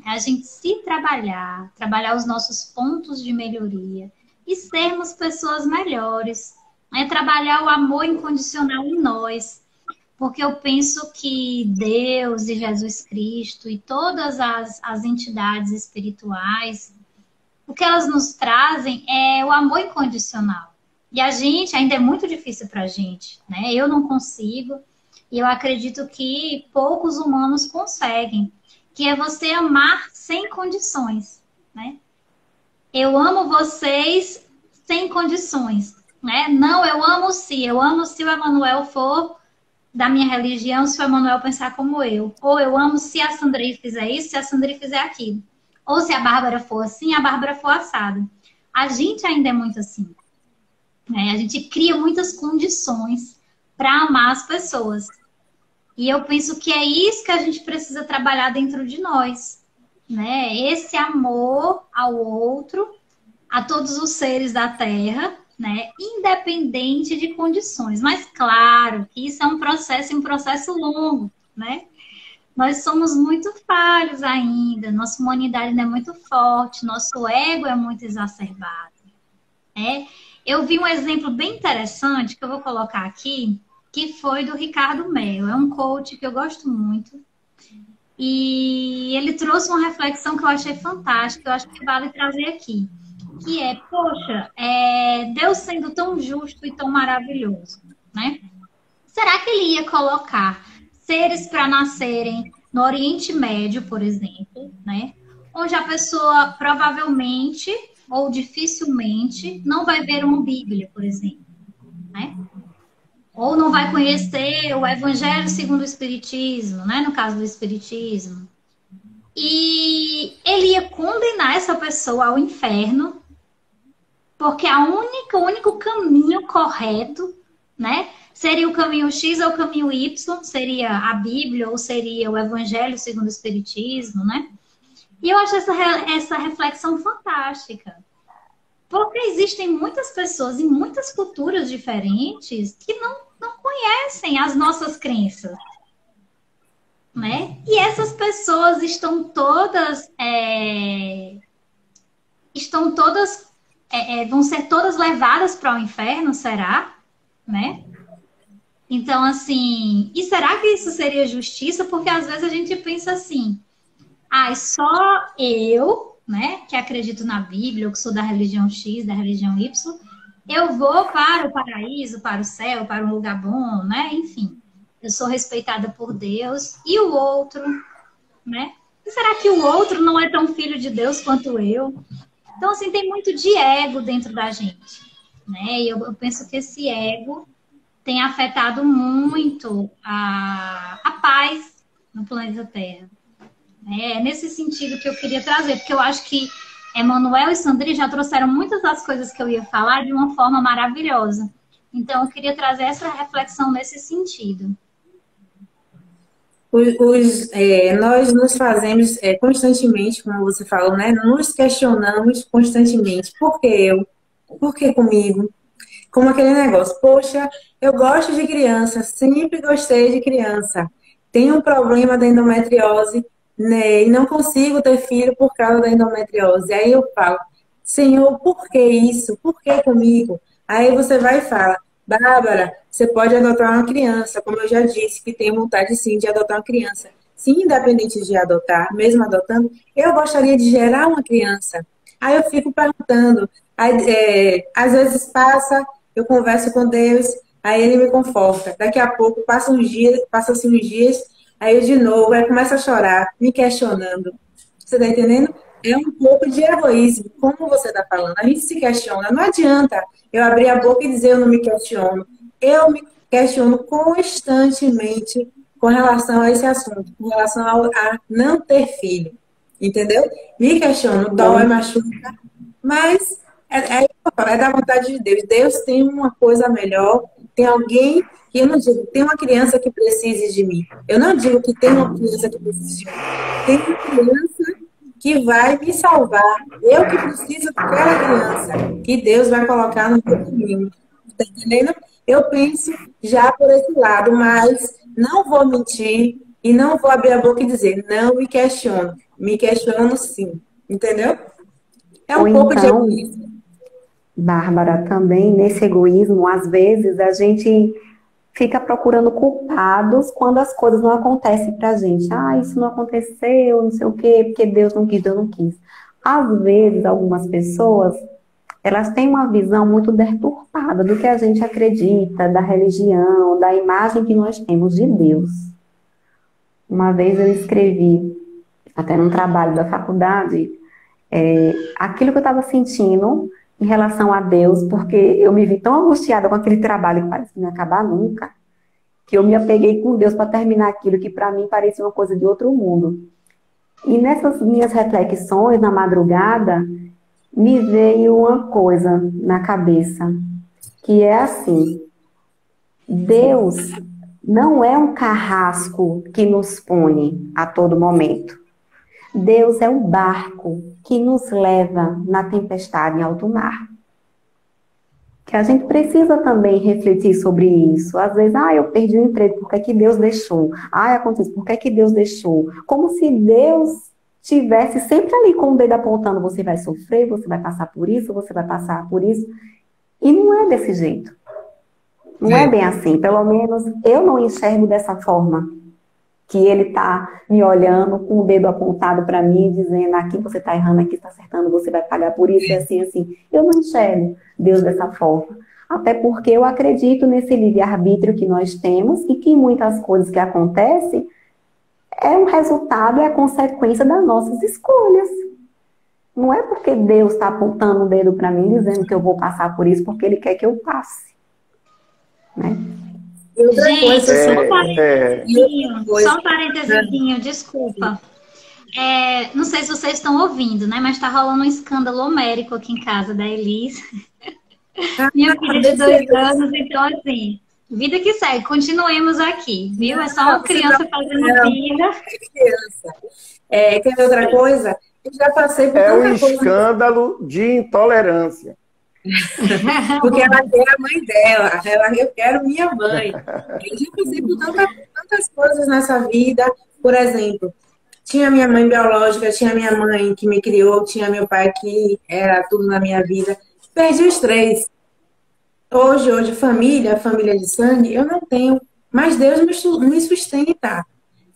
é a gente se trabalhar os nossos pontos de melhoria e sermos pessoas melhores. É trabalhar o amor incondicional em nós. Porque eu penso que Deus e Jesus Cristo e todas as entidades espirituais, o que elas nos trazem é o amor incondicional. E a gente, ainda é muito difícil para a gente, né? Eu não consigo, e eu acredito que poucos humanos conseguem, que é você amar sem condições, né? Eu amo vocês sem condições, né? Não, eu amo se o Emanuel for da minha religião, se o Emanuel pensar como eu. Ou eu amo se a Sandri fizer isso, se a Sandri fizer aquilo. Ou se a Bárbara for assim, a Bárbara for assada. A gente ainda é muito assim, né? A gente cria muitas condições para amar as pessoas. E eu penso que é isso que a gente precisa trabalhar dentro de nós, né? Esse amor ao outro, a todos os seres da Terra, né? Independente de condições. Mas claro que isso é um processo longo, né? Nós somos muito falhos ainda, nossa humanidade ainda é muito forte, nosso ego é muito exacerbado, né? Eu vi um exemplo bem interessante que eu vou colocar aqui, que foi do Ricardo Melo. É um coach que eu gosto muito. E ele trouxe uma reflexão que eu achei fantástica, eu acho que vale trazer aqui. Que é, poxa, Deus sendo tão justo e tão maravilhoso, né? Será que ele ia colocar seres para nascerem no Oriente Médio, por exemplo, né? Onde a pessoa provavelmente ou dificilmente não vai ver uma Bíblia, por exemplo, né? Ou não vai conhecer o Evangelho segundo o Espiritismo, né? No caso do Espiritismo. E ele ia condenar essa pessoa ao inferno, porque o único caminho correto, né? Seria o caminho X ou o caminho Y, seria a Bíblia ou seria o Evangelho segundo o Espiritismo, né? E eu acho essa reflexão fantástica. Porque existem muitas pessoas em muitas culturas diferentes que não conhecem as nossas crenças, né? E essas pessoas estão todas vão ser todas levadas para o inferno, será? Né? Então, assim, e será que isso seria justiça? Porque às vezes a gente pensa assim, só eu, né, que acredito na Bíblia, ou que sou da religião X, da religião Y, eu vou para o paraíso, para o céu, para um lugar bom, né? Enfim, eu sou respeitada por Deus. E o outro, né? E será que o outro não é tão filho de Deus quanto eu? Então, assim, tem muito de ego dentro da gente, né? E eu penso que esse ego tem afetado muito a paz no planeta Terra. É nesse sentido que eu queria trazer, porque eu acho que Emanuel e Sandri já trouxeram muitas das coisas que eu ia falar de uma forma maravilhosa. Então, eu queria trazer essa reflexão nesse sentido. Nós nos fazemos constantemente, como você falou, né? Nos questionamos constantemente. Por que eu? Por que comigo? Como aquele negócio, poxa, eu gosto de criança, sempre gostei de criança. Tenho um problema da endometriose, né? E não consigo ter filho por causa da endometriose. Aí eu falo, Senhor, por que isso? Por que comigo? Aí você vai e fala, Bárbara, você pode adotar uma criança, como eu já disse, que tem vontade sim de adotar uma criança. Sim, independente de adotar, mesmo adotando, eu gostaria de gerar uma criança. Aí eu fico perguntando, aí, às vezes eu converso com Deus, aí ele me conforta. Daqui a pouco passa-se uns dias, aí eu de novo, aí começa a chorar, me questionando. Você tá entendendo? É um pouco de egoísmo, como você está falando. A gente se questiona. Não adianta eu abrir a boca e dizer eu não me questiono. Eu me questiono constantemente com relação a esse assunto, com relação a não ter filho. Entendeu? Me questiono, dói, machuca, mas é da vontade de Deus. Deus tem uma coisa melhor, tem alguém que eu não digo, tem uma criança que precise de mim. Eu não digo que tem uma criança que precise de mim. Tem uma criança que vai me salvar. Eu que preciso daquela criança que Deus vai colocar no meu caminho. Tá entendendo? Eu penso já por esse lado, mas não vou mentir e não vou abrir a boca e dizer, não me questiono. Me questiono sim. Entendeu? É um pouco de egoísmo. Bárbara, também nesse egoísmo, às vezes a gente fica procurando culpados quando as coisas não acontecem pra gente. Ah, isso não aconteceu, não sei o quê, porque Deus não quis, Deus não quis. Às vezes, algumas pessoas, elas têm uma visão muito deturpada do que a gente acredita, da religião, da imagem que nós temos de Deus. Uma vez eu escrevi, até num trabalho da faculdade, aquilo que eu estava sentindo em relação a Deus, porque eu me vi tão angustiada com aquele trabalho que parece que não ia acabar nunca, que eu me apeguei com Deus para terminar aquilo que para mim parecia uma coisa de outro mundo. E nessas minhas reflexões na madrugada, me veio uma coisa na cabeça, que é assim: Deus não é um carrasco que nos pune a todo momento. Deus é o barco que nos leva na tempestade em alto mar. Que a gente precisa também refletir sobre isso. Às vezes, eu perdi o emprego, por que que Deus deixou? Aconteceu, por que que Deus deixou? Como se Deus tivesse sempre ali com o dedo apontando, você vai sofrer, você vai passar por isso, você vai passar por isso. E não é desse jeito. Não é bem assim. Pelo menos eu não enxergo dessa forma. Que ele está me olhando com o dedo apontado para mim, dizendo, aqui você está errando, aqui está acertando, você vai pagar por isso, e assim, assim. Eu não enxergo Deus dessa forma. Até porque eu acredito nesse livre-arbítrio que nós temos e que muitas coisas que acontecem é um resultado, é a consequência das nossas escolhas. Não é porque Deus está apontando o dedo para mim, dizendo que eu vou passar por isso, porque Ele quer que eu passe. Né? Gente, só um parênteses, desculpa. Não sei se vocês estão ouvindo, né? Mas tá rolando um escândalo homérico aqui em casa da Elis. Minha filha de 2 anos, então assim, vida que segue, continuemos aqui, viu? É só uma criança fazendo vida. Quer outra coisa? Eu já passei por um escândalo de intolerância. Porque ela quer a mãe dela, eu quero minha mãe. Eu já passei por tantas coisas nessa vida. Por exemplo, tinha minha mãe biológica, tinha minha mãe que me criou, tinha meu pai que era tudo na minha vida. Perdi os 3. Hoje, família de sangue, eu não tenho. Mas Deus me sustenta.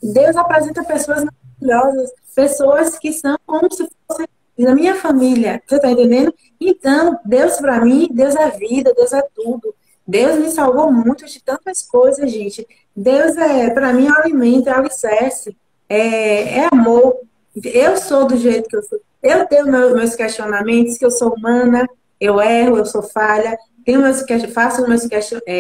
Deus apresenta pessoas maravilhosas, pessoas que são como se fossem da minha família, você tá entendendo? Então, Deus para mim, Deus é vida, Deus é tudo. Deus me salvou muito de tantas coisas, gente. Deus para mim, é o alimento, é o alicerce, é amor. Eu sou do jeito que eu sou. Eu tenho meus questionamentos, que eu sou humana, eu erro, eu sou falha, faço meus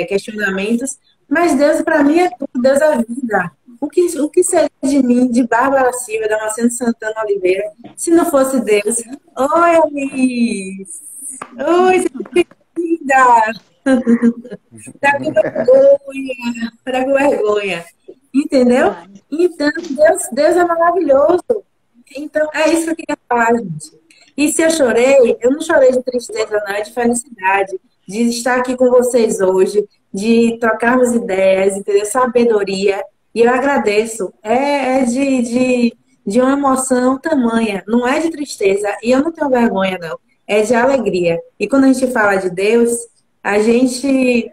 questionamentos, mas Deus para mim é tudo, Deus é vida. O que seria de mim, de Bárbara Silva, Damasceno Santana Oliveira, se não fosse Deus? Oi, Alice! Oi, seja bem-vinda! Tá com vergonha. Entendeu? Então, Deus é maravilhoso. Então, é isso que eu queria falar, gente. E se eu chorei, eu não chorei de tristeza, não, é de felicidade, de estar aqui com vocês hoje, de trocarmos ideias, entendeu? Sabedoria. E eu agradeço. De uma emoção tamanha. Não é de tristeza. E eu não tenho vergonha, não. É de alegria. E quando a gente fala de Deus, a gente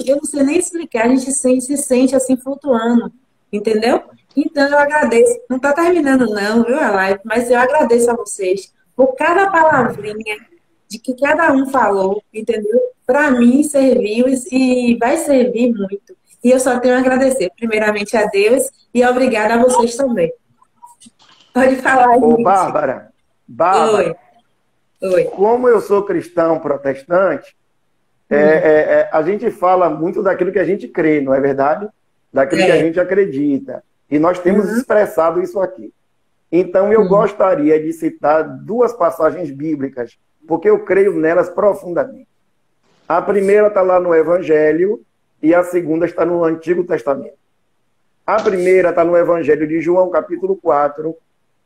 eu não sei nem explicar, a gente se sente assim flutuando, entendeu? Então eu agradeço, não está terminando não, viu, a live, mas eu agradeço a vocês por cada palavrinha de que cada um falou, entendeu? Para mim serviu e vai servir muito. E eu só tenho a agradecer, primeiramente a Deus e obrigada a vocês também. Pode falar, Ô, gente. Bárbara, Oi. Oi. Como eu sou cristão protestante, a gente fala muito daquilo que a gente crê, não é verdade? Daquilo que a gente acredita. E nós temos expressado isso aqui. Então, eu gostaria de citar 2 passagens bíblicas, porque eu creio nelas profundamente. A primeira está lá no Evangelho e a segunda está no Antigo Testamento. A primeira está no Evangelho de João, capítulo 4,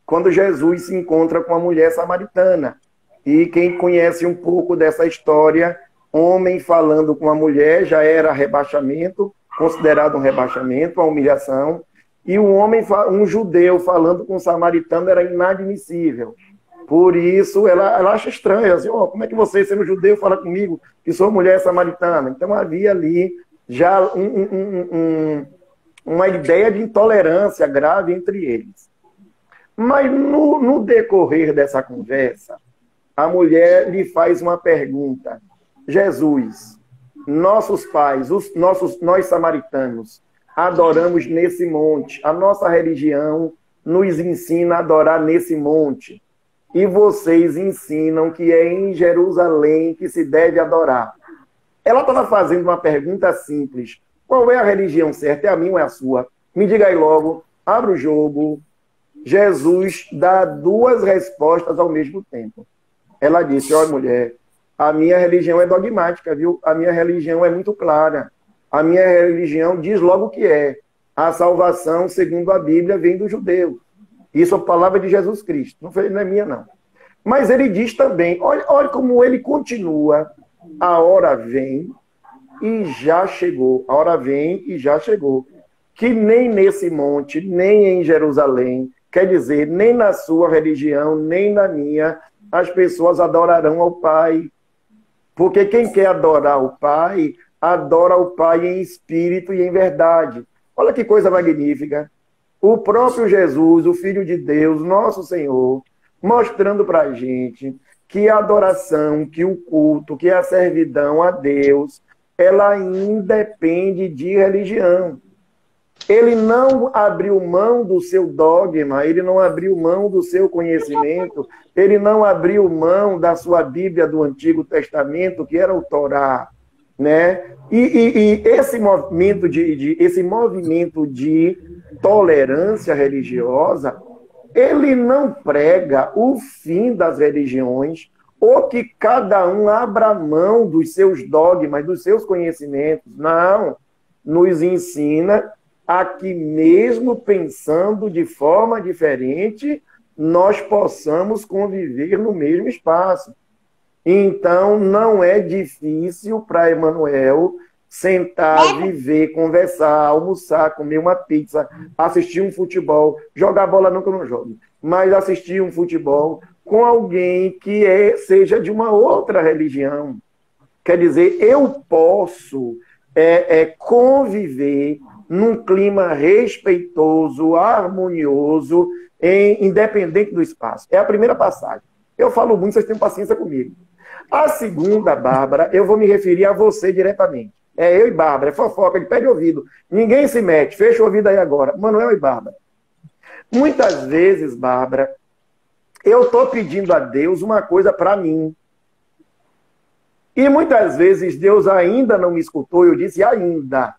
quando Jesus se encontra com a mulher samaritana. E quem conhece um pouco dessa história, homem falando com a mulher já era rebaixamento, considerado um rebaixamento, uma humilhação. E um judeu falando com um samaritano era inadmissível. Por isso, ela acha estranho, assim, como é que você, sendo judeu, fala comigo que sou mulher samaritana? Então havia ali já uma ideia de intolerância grave entre eles. Mas no decorrer dessa conversa, a mulher lhe faz uma pergunta. Jesus, nossos pais, nós samaritanos, adoramos nesse monte. A nossa religião nos ensina a adorar nesse monte. E vocês ensinam que é em Jerusalém que se deve adorar. Ela estava fazendo uma pergunta simples. Qual é a religião certa? É a minha ou é a sua? Me diga aí logo. Abre o jogo. Jesus dá 2 respostas ao mesmo tempo. Ela disse, olha, mulher, a minha religião é dogmática, viu? A minha religião é muito clara. A minha religião diz logo o que é. A salvação, segundo a Bíblia, vem do judeu. Isso é a palavra de Jesus Cristo. Não é minha, não. Mas ele diz também, olha como ele continua. A hora vem e já chegou. A hora vem e já chegou. Que nem nesse monte, nem em Jerusalém, quer dizer, nem na sua religião, nem na minha, as pessoas adorarão ao Pai. Porque quem quer adorar o Pai, adora o Pai em espírito e em verdade. Olha que coisa magnífica. O próprio Jesus, o Filho de Deus, nosso Senhor, mostrando para a gente que a adoração, que o culto, que a servidão a Deus, ela independe de religião. Ele não abriu mão do seu dogma, ele não abriu mão do seu conhecimento, ele não abriu mão da sua Bíblia do Antigo Testamento, que era o Torá, né? E esse movimento de tolerância religiosa, ele não prega o fim das religiões ou que cada um abra mão dos seus dogmas, dos seus conhecimentos. Não, nos ensina a que mesmo pensando de forma diferente, nós possamos conviver no mesmo espaço. Então, não é difícil para Emanuel sentar, viver, conversar, almoçar, comer uma pizza, assistir um futebol, jogar bola não que eu não jogo, mas assistir um futebol com alguém que seja de uma outra religião. Quer dizer, eu posso conviver num clima respeitoso, harmonioso, independente do espaço. É a primeira passagem. Eu falo muito, vocês têm paciência comigo. A segunda, Bárbara, eu vou me referir a você diretamente. É eu e Bárbara, é fofoca, ele pede ouvido. Ninguém se mete, fecha o ouvido aí agora. Manuel e Bárbara. Muitas vezes, Bárbara, eu estou pedindo a Deus uma coisa para mim. E muitas vezes Deus ainda não me escutou, eu disse ainda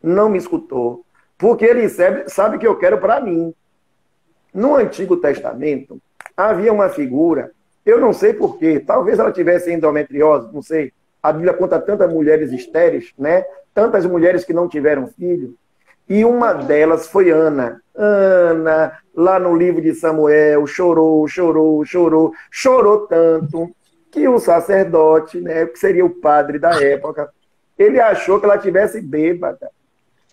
não me escutou, porque ele sabe que eu quero para mim. No Antigo Testamento, havia uma figura, eu não sei porquê, talvez ela tivesse endometriose, não sei. A Bíblia conta tantas mulheres estéreis, né? Tantas mulheres que não tiveram filho. E uma delas foi Ana. Ana, lá no livro de Samuel, chorou tanto que o sacerdote, né, que seria o padre da época, ele achou que ela tivesse bêbada.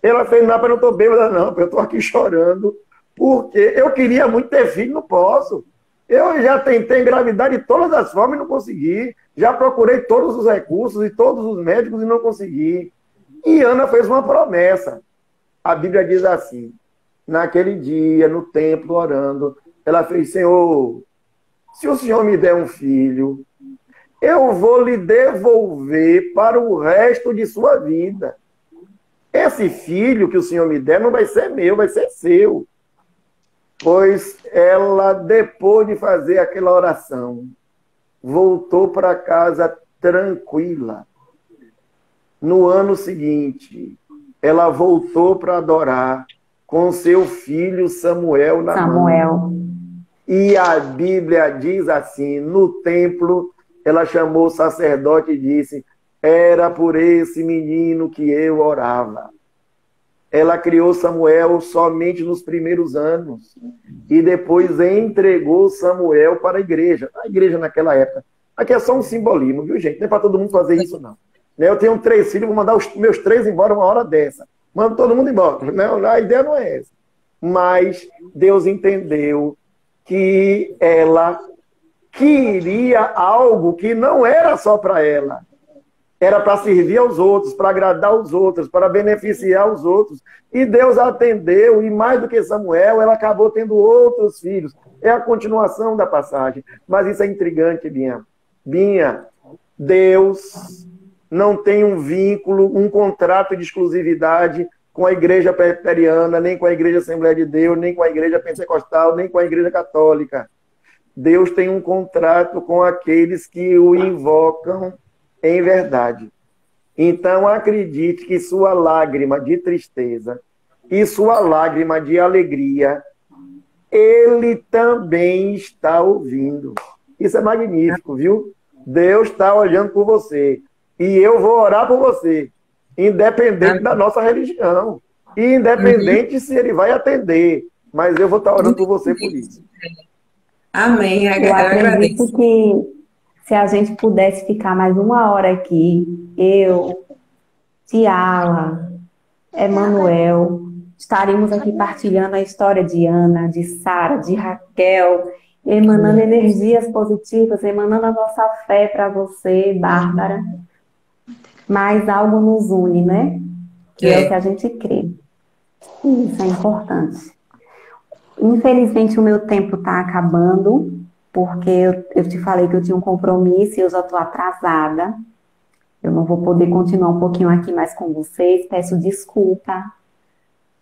Ela fez, não, eu não estou bêbada, não, eu estou aqui chorando, porque eu queria muito ter filho, não posso. Eu já tentei engravidar de todas as formas e não consegui. Já procurei todos os recursos e todos os médicos e não consegui. E Ana fez uma promessa. A Bíblia diz assim, naquele dia, no templo, orando, ela fez: Senhor, se o Senhor me der um filho, eu vou lhe devolver para o resto de sua vida. Esse filho que o Senhor me der não vai ser meu, vai ser seu. Pois ela, depois de fazer aquela oração, voltou para casa tranquila. No ano seguinte, ela voltou para adorar com seu filho Samuel na mão. E a Bíblia diz assim, no templo, ela chamou o sacerdote e disse: era por esse menino que eu orava. Ela criou Samuel somente nos primeiros anos e depois entregou Samuel para a igreja. A igreja naquela época. Aqui é só um simbolismo, viu, gente? Não é para todo mundo fazer isso, não. Eu tenho 3 filhos, vou mandar os meus 3 embora uma hora dessa. Mando todo mundo embora. Não, a ideia não é essa. Mas Deus entendeu que ela queria algo que não era só para ela. Era para servir aos outros, para agradar os outros, para beneficiar os outros. E Deus atendeu, e mais do que Samuel, ela acabou tendo outros filhos. É a continuação da passagem. Mas isso é intrigante, Binha. Binha, Deus não tem um vínculo, um contrato de exclusividade com a igreja presbiteriana, nem com a igreja Assembleia de Deus, nem com a igreja pentecostal, nem com a igreja católica. Deus tem um contrato com aqueles que o invocam em verdade. Então acredite que sua lágrima de tristeza e sua lágrima de alegria, Ele também está ouvindo. Isso é magnífico, viu? Deus está olhando por você. E eu vou orar por você, independente da nossa religião. E independente se Ele vai atender. Mas eu vou estar orando por você por isso. Amém. Eu acredito que se a gente pudesse ficar mais 1 hora aqui, eu, Tiala, Emanuel, estaríamos aqui partilhando a história de Ana, de Sara, de Raquel, emanando energias positivas, emanando a nossa fé para você, Bárbara. Mas algo nos une, né? Que é o que a gente crê. Isso é importante. Infelizmente, o meu tempo está acabando, porque eu te falei que eu tinha um compromisso e eu já estou atrasada. Eu não vou poder continuar um pouquinho aqui mais com vocês. Peço desculpa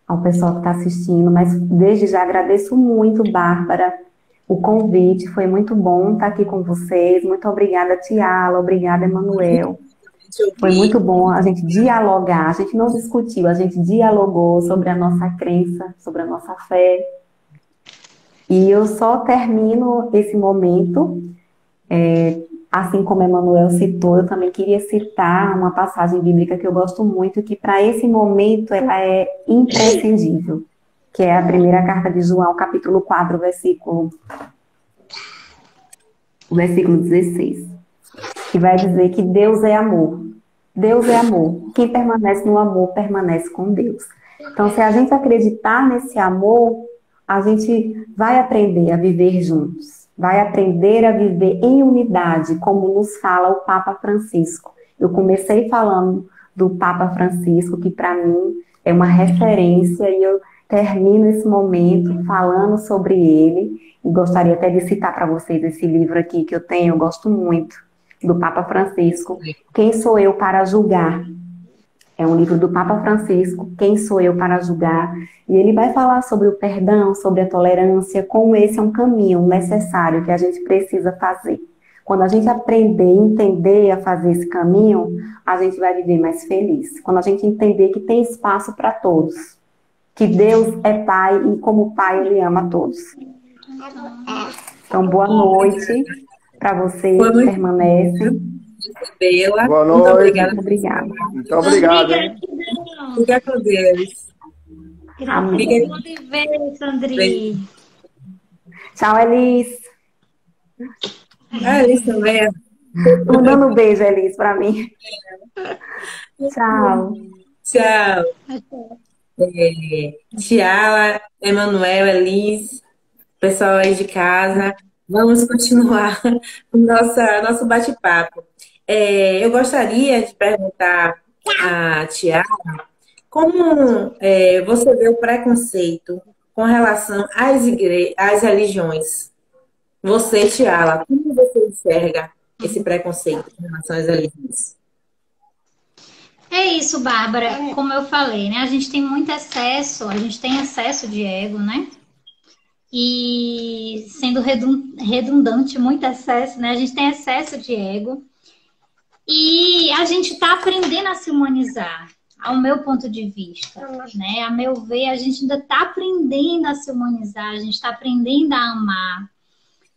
ao pessoal que está assistindo, mas desde já agradeço muito, Bárbara, o convite. Foi muito bom estar aqui com vocês. Muito obrigada, Tiala. Obrigada, Emanuel. Foi muito bom a gente dialogar. A gente não discutiu, a gente dialogou sobre a nossa crença, sobre a nossa fé. E eu só termino esse momento, assim como Emanuel citou, eu também queria citar uma passagem bíblica que eu gosto muito, que para esse momento ela é imprescindível, que é a primeira carta de João, capítulo 4, versículo 16, que vai dizer que Deus é amor. Deus é amor. Quem permanece no amor, permanece com Deus. Então, se a gente acreditar nesse amor, a gente vai aprender a viver juntos, vai aprender a viver em unidade, como nos fala o Papa Francisco. Eu comecei falando do Papa Francisco, que para mim é uma referência, e eu termino esse momento falando sobre ele, e gostaria até de citar para vocês esse livro aqui que eu tenho, eu gosto muito, do Papa Francisco, Quem Sou Eu para Julgar? É um livro do Papa Francisco, Quem Sou Eu para Julgar? E ele vai falar sobre o perdão, sobre a tolerância, como esse é um caminho necessário que a gente precisa fazer. Quando a gente aprender e entender a fazer esse caminho, a gente vai viver mais feliz. Quando a gente entender que tem espaço para todos, que Deus é Pai e como Pai Ele ama a todos. Então, boa noite para vocês que permanecem. Boa noite. Muito obrigada. Obrigada. Muito obrigado. Fica com Deus. Amém. Viver, Sandri. Tchau, Elis. Elis também. Mandando um beijo, Elis, para mim. Tchau. Tchau. Tiala, Emanuel, Elis, pessoal aí de casa, vamos continuar o nosso bate-papo. Eu gostaria de perguntar a Tiara, como você vê o preconceito com relação às religiões? Você, Tiara, como você enxerga esse preconceito com relação às religiões? É isso, Bárbara. Como eu falei, né? A gente tem muito excesso, a gente tem excesso de ego, né? E sendo redundante, muito excesso, né? A gente tem excesso de ego. E a gente está aprendendo a se humanizar, ao meu ponto de vista, né? A meu ver, a gente ainda está aprendendo a se humanizar, a gente está aprendendo a amar,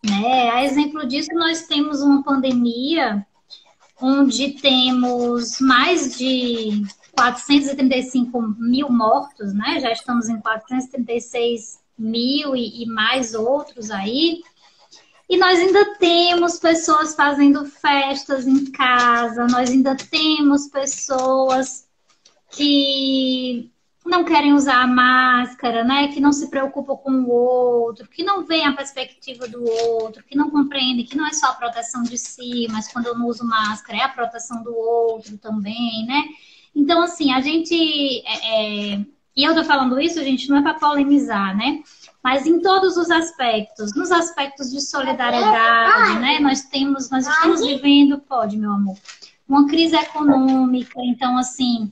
né? A exemplo disso, nós temos uma pandemia onde temos mais de 435 mil mortos, né? Já estamos em 436 mil e mais outros aí. E nós ainda temos pessoas fazendo festas em casa, nós ainda temos pessoas que não querem usar a máscara, né? Que não se preocupam com o outro, que não veem a perspectiva do outro, que não compreendem que não é só a proteção de si, mas quando eu não uso máscara é a proteção do outro também, né? Então, assim, a gente... E eu tô falando isso, gente, não é para polemizar, né? Mas em todos os aspectos, nos aspectos de solidariedade, né? Nós estamos vivendo, pode, meu amor, uma crise econômica, então, assim...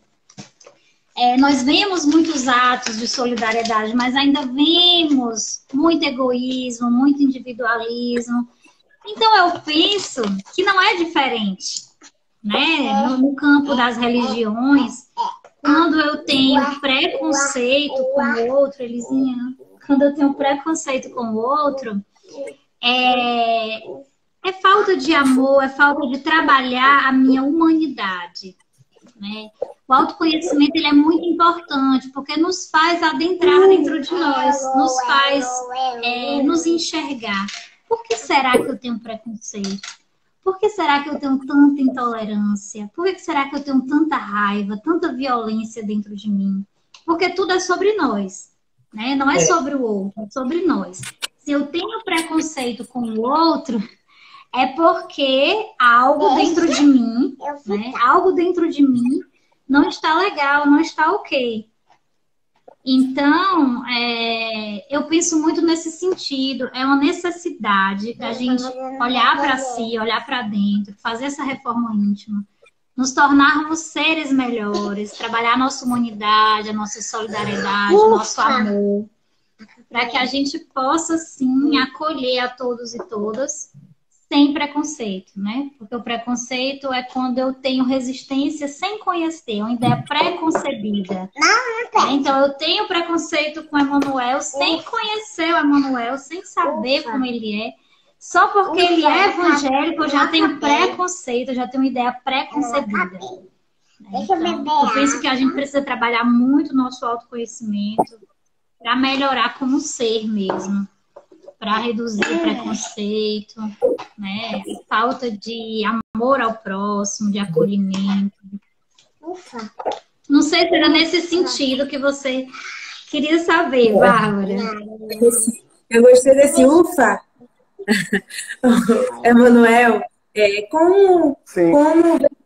nós vemos muitos atos de solidariedade, mas ainda vemos muito egoísmo, muito individualismo. Então, eu penso que não é diferente, né? No campo das religiões, quando eu tenho preconceito com o outro, Elisinha, quando eu tenho preconceito com o outro, é falta de amor, é falta de trabalhar a minha humanidade, né? O autoconhecimento ele é muito importante, porque nos faz adentrar dentro de nós, nos faz nos enxergar. Por que será que eu tenho preconceito? Por que será que eu tenho tanta intolerância? Por que será que eu tenho tanta raiva, tanta violência dentro de mim? Porque tudo é sobre nós, né? Não é sobre o outro, é sobre nós. Se eu tenho preconceito com o outro, é porque algo dentro de mim, né? Algo dentro de mim não está legal, não está ok. Então, eu penso muito nesse sentido. É uma necessidade da gente olhar para si, olhar para dentro, fazer essa reforma íntima, nos tornarmos seres melhores, trabalhar a nossa humanidade, a nossa solidariedade, o nosso amor, para que a gente possa, sim, acolher a todos e todas, sem preconceito, né? Porque o preconceito é quando eu tenho resistência sem conhecer, uma ideia preconcebida. Então, eu tenho preconceito com o Emanuel sem conhecer o Emanuel, sem saber como ele é. Só porque ele é evangélico, eu já tenho preconceito, eu já tenho uma ideia preconcebida. Então, eu penso que a gente precisa trabalhar muito o nosso autoconhecimento para melhorar como ser mesmo. Para reduzir o preconceito, né? Falta de amor ao próximo, de acolhimento. Não sei se era nesse sentido que você queria saber, Bárbara. Eu gostei desse ufa. Emanuel, como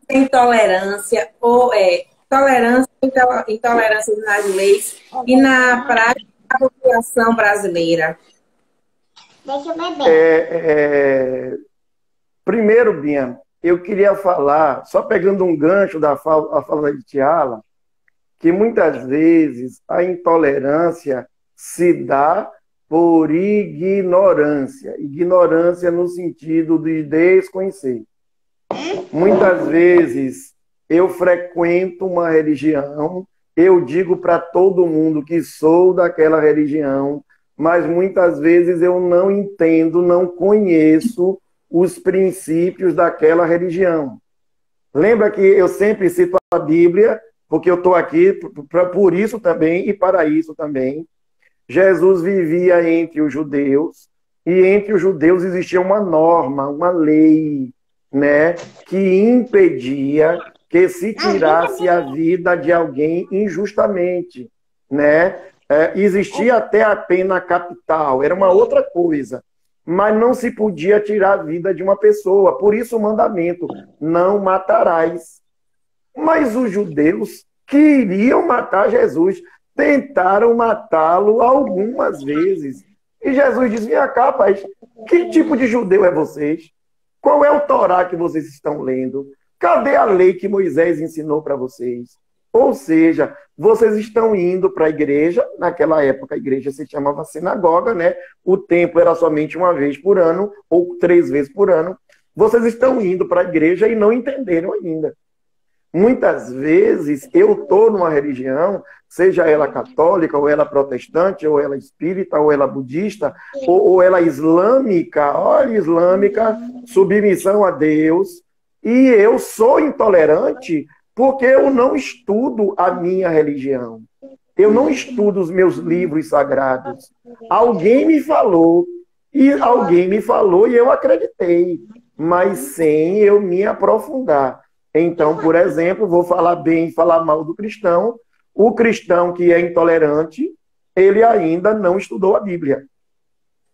tem tolerância ou intolerância nas leis e na prática da população brasileira? Deixa eu beber. Primeiro, Bia, eu queria falar, só pegando um gancho da fala de Tiala, que muitas vezes a intolerância se dá por ignorância. Ignorância no sentido de desconhecer. Muitas vezes eu frequento uma religião, eu digo para todo mundo que sou daquela religião, mas muitas vezes eu não entendo, não conheço os princípios daquela religião. Lembra que eu sempre cito a Bíblia, porque eu estou aqui por isso também e para isso também. Jesus vivia entre os judeus, e entre os judeus existia uma norma, uma lei, né, que impedia que se tirasse a vida de alguém injustamente, né? Existia até a pena capital, era uma outra coisa, mas não se podia tirar a vida de uma pessoa. Por isso o mandamento, não matarás. Mas os judeus queriam matar Jesus, tentaram matá-lo algumas vezes. E Jesus disse: vem cá, rapaz, que tipo de judeu é vocês? Qual é o Torá que vocês estão lendo? Cadê a lei que Moisés ensinou para vocês? Ou seja, vocês estão indo para a igreja, naquela época a igreja se chamava sinagoga, né? O templo era somente uma vez por ano, ou 3 vezes por ano. Vocês estão indo para a igreja e não entenderam ainda. Muitas vezes eu estou numa religião, seja ela católica, ou ela protestante, ou ela espírita, ou ela budista, ou ela islâmica, olha, islâmica, submissão a Deus, e eu sou intolerante porque eu não estudo a minha religião. Eu não estudo os meus livros sagrados. Alguém me falou e eu acreditei, mas sem eu me aprofundar. Então, por exemplo, vou falar bem e falar mal do cristão. O cristão que é intolerante, ele ainda não estudou a Bíblia.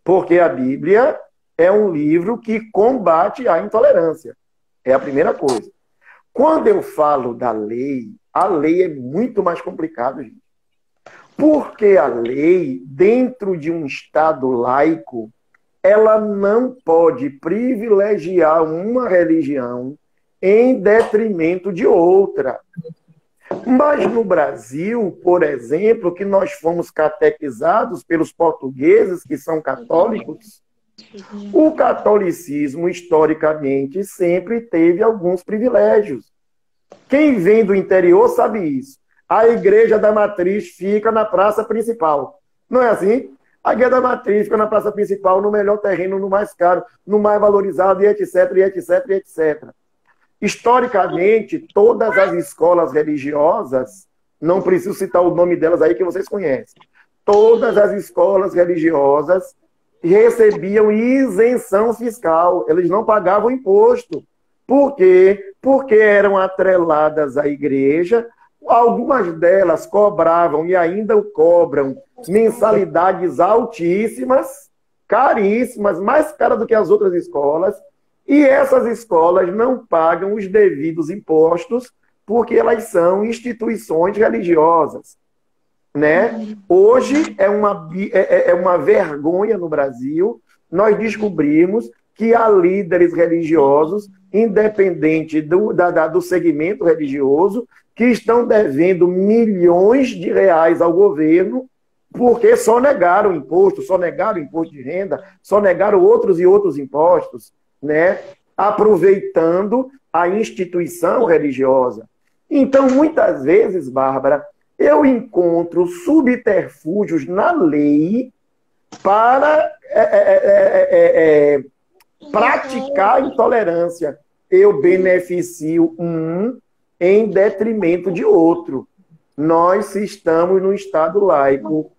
Porque a Bíblia é um livro que combate a intolerância. É a primeira coisa. Quando eu falo da lei, a lei é muito mais complicada, gente. Porque a lei, dentro de um Estado laico, ela não pode privilegiar uma religião em detrimento de outra. Mas no Brasil, por exemplo, que nós fomos catequizados pelos portugueses, que são católicos, o catolicismo, historicamente, sempre teve alguns privilégios. Quem vem do interior sabe isso. A igreja da matriz fica na praça principal. Não é assim? A igreja da matriz fica na praça principal, no melhor terreno, no mais caro, no mais valorizado, e etc, e etc, e etc. Historicamente, todas as escolas religiosas, não preciso citar o nome delas aí que vocês conhecem, todas as escolas religiosas recebiam isenção fiscal, eles não pagavam imposto. Por quê? Porque eram atreladas à igreja, algumas delas cobravam e ainda cobram mensalidades altíssimas, caríssimas, mais caras do que as outras escolas, e essas escolas não pagam os devidos impostos porque elas são instituições religiosas. Né? Hoje é uma vergonha no Brasil nós descobrimos que há líderes religiosos, independente do segmento religioso, que estão devendo milhões de reais ao governo porque só negaram imposto de renda, só negaram outros e outros impostos, né? Aproveitando a instituição religiosa. Então, muitas vezes, Bárbara, eu encontro subterfúgios na lei para praticar a intolerância. Eu beneficio um em detrimento de outro. Nós estamos num Estado laico.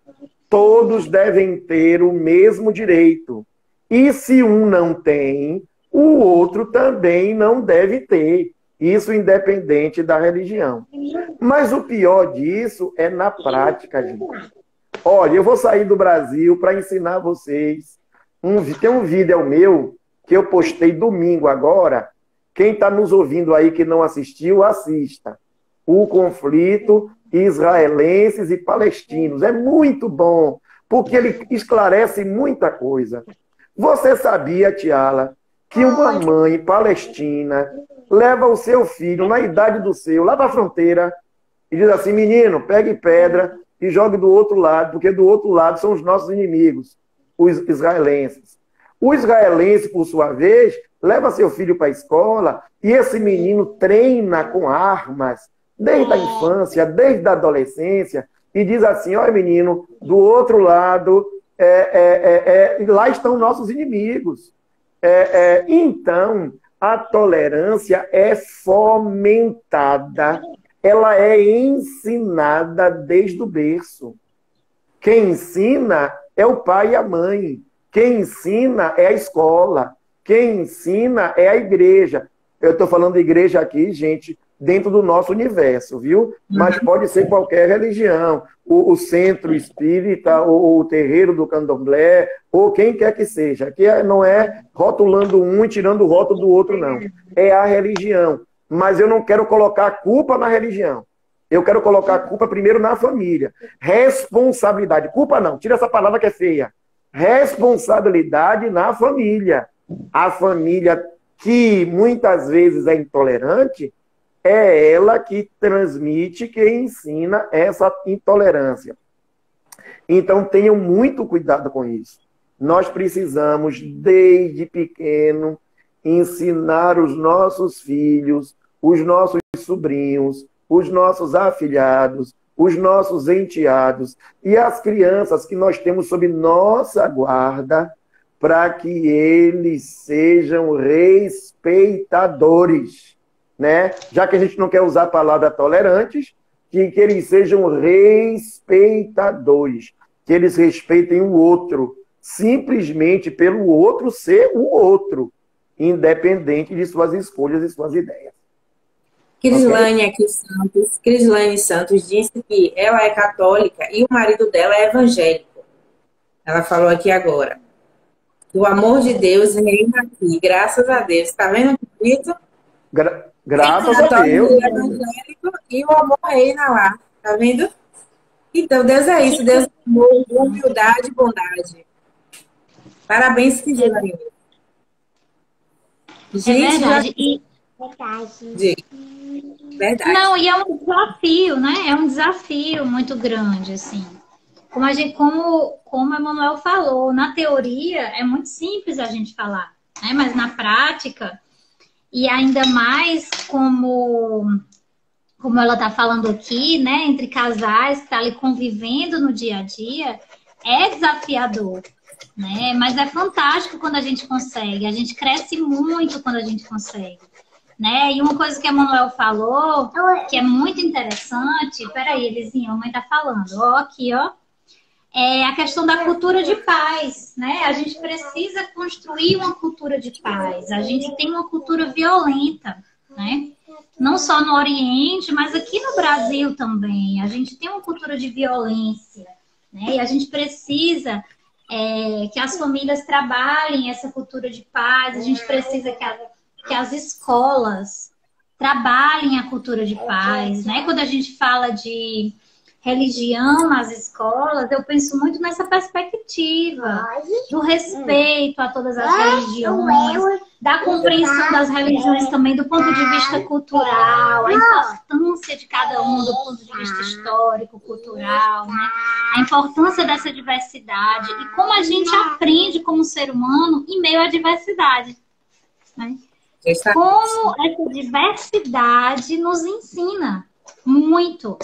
Todos devem ter o mesmo direito. E se um não tem, o outro também não deve ter. Isso independente da religião. Mas o pior disso é na prática, gente. Olha, eu vou sair do Brasil para ensinar vocês. Tem um vídeo meu que eu postei domingo agora. Quem está nos ouvindo aí que não assistiu, assista. O conflito israelenses e palestinos. É muito bom, porque ele esclarece muita coisa. Você sabia, Tiala, que uma mãe palestina leva o seu filho na idade do seu, lá para a fronteira, e diz assim: menino, pegue pedra e jogue do outro lado, porque do outro lado são os nossos inimigos, os israelenses. O israelense, por sua vez, leva seu filho para a escola e esse menino treina com armas desde a infância, desde a adolescência, e diz assim: olha, menino, do outro lado, lá estão nossos inimigos. Então, a tolerância é fomentada, ela é ensinada desde o berço. Quem ensina é o pai e a mãe. Quem ensina é a escola. Quem ensina é a igreja. Eu estou falando de igreja aqui, gente, dentro do nosso universo, viu? Mas pode ser qualquer religião. O centro espírita, ou o terreiro do candomblé, ou quem quer que seja. Aqui não é rotulando um e tirando o rótulo do outro, não. É a religião. mas eu não quero colocar a culpa na religião. Eu quero colocar a culpa primeiro na família. Responsabilidade. Culpa não, tira essa palavra que é feia. Responsabilidade na família. A família que muitas vezes é intolerante, é ela que transmite, que ensina essa intolerância. Então tenham muito cuidado com isso. Nós precisamos, desde pequeno, ensinar os nossos filhos, os nossos sobrinhos, os nossos afilhados, os nossos enteados e as crianças que nós temos sob nossa guarda, para que eles sejam respeitadores, né? Já que a gente não quer usar a palavra tolerantes, que eles sejam respeitadores, que eles respeitem o outro, simplesmente pelo outro ser o outro, independente de suas escolhas e suas ideias. Crislane aqui Santos, Crislane Santos disse que ela é católica e o marido dela é evangélico. Ela falou aqui agora. O amor de Deus reina aqui, graças a Deus. Está vendo que bonito? Graças a Deus. Evangélico e o amor reina lá. Está vendo? Então, Deus é isso. Deus é amor, humildade e bondade. Parabéns, Crislane. Gente, verdade. Verdade. Não, e é um desafio, né? É um desafio muito grande, assim. Como a Emanuel falou, na teoria é muito simples a gente falar, né? Mas na prática, e ainda mais como ela está falando aqui, né? Entre casais que estão ali convivendo no dia a dia, é desafiador, né? Mas é fantástico quando a gente consegue. A gente cresce muito quando a gente consegue. Né? E uma coisa que a Emanuel falou, que é muito interessante, peraí, Elisinha, a mãe tá falando, ó, aqui, ó, é a questão da cultura de paz, né? A gente precisa construir uma cultura de paz. A gente tem uma cultura violenta, né? Não só no Oriente, mas aqui no Brasil também. A gente tem uma cultura de violência, né? E a gente precisa que as famílias trabalhem essa cultura de paz. A gente precisa que as escolas trabalhem a cultura de paz, né? Quando a gente fala de religião nas escolas, eu penso muito nessa perspectiva do respeito a todas as religiões, da compreensão das religiões também do ponto de vista cultural, a importância de cada um do ponto de vista histórico, cultural, né? A importância dessa diversidade e como a gente aprende como ser humano em meio à diversidade, né? Como essa diversidade nos ensina muito,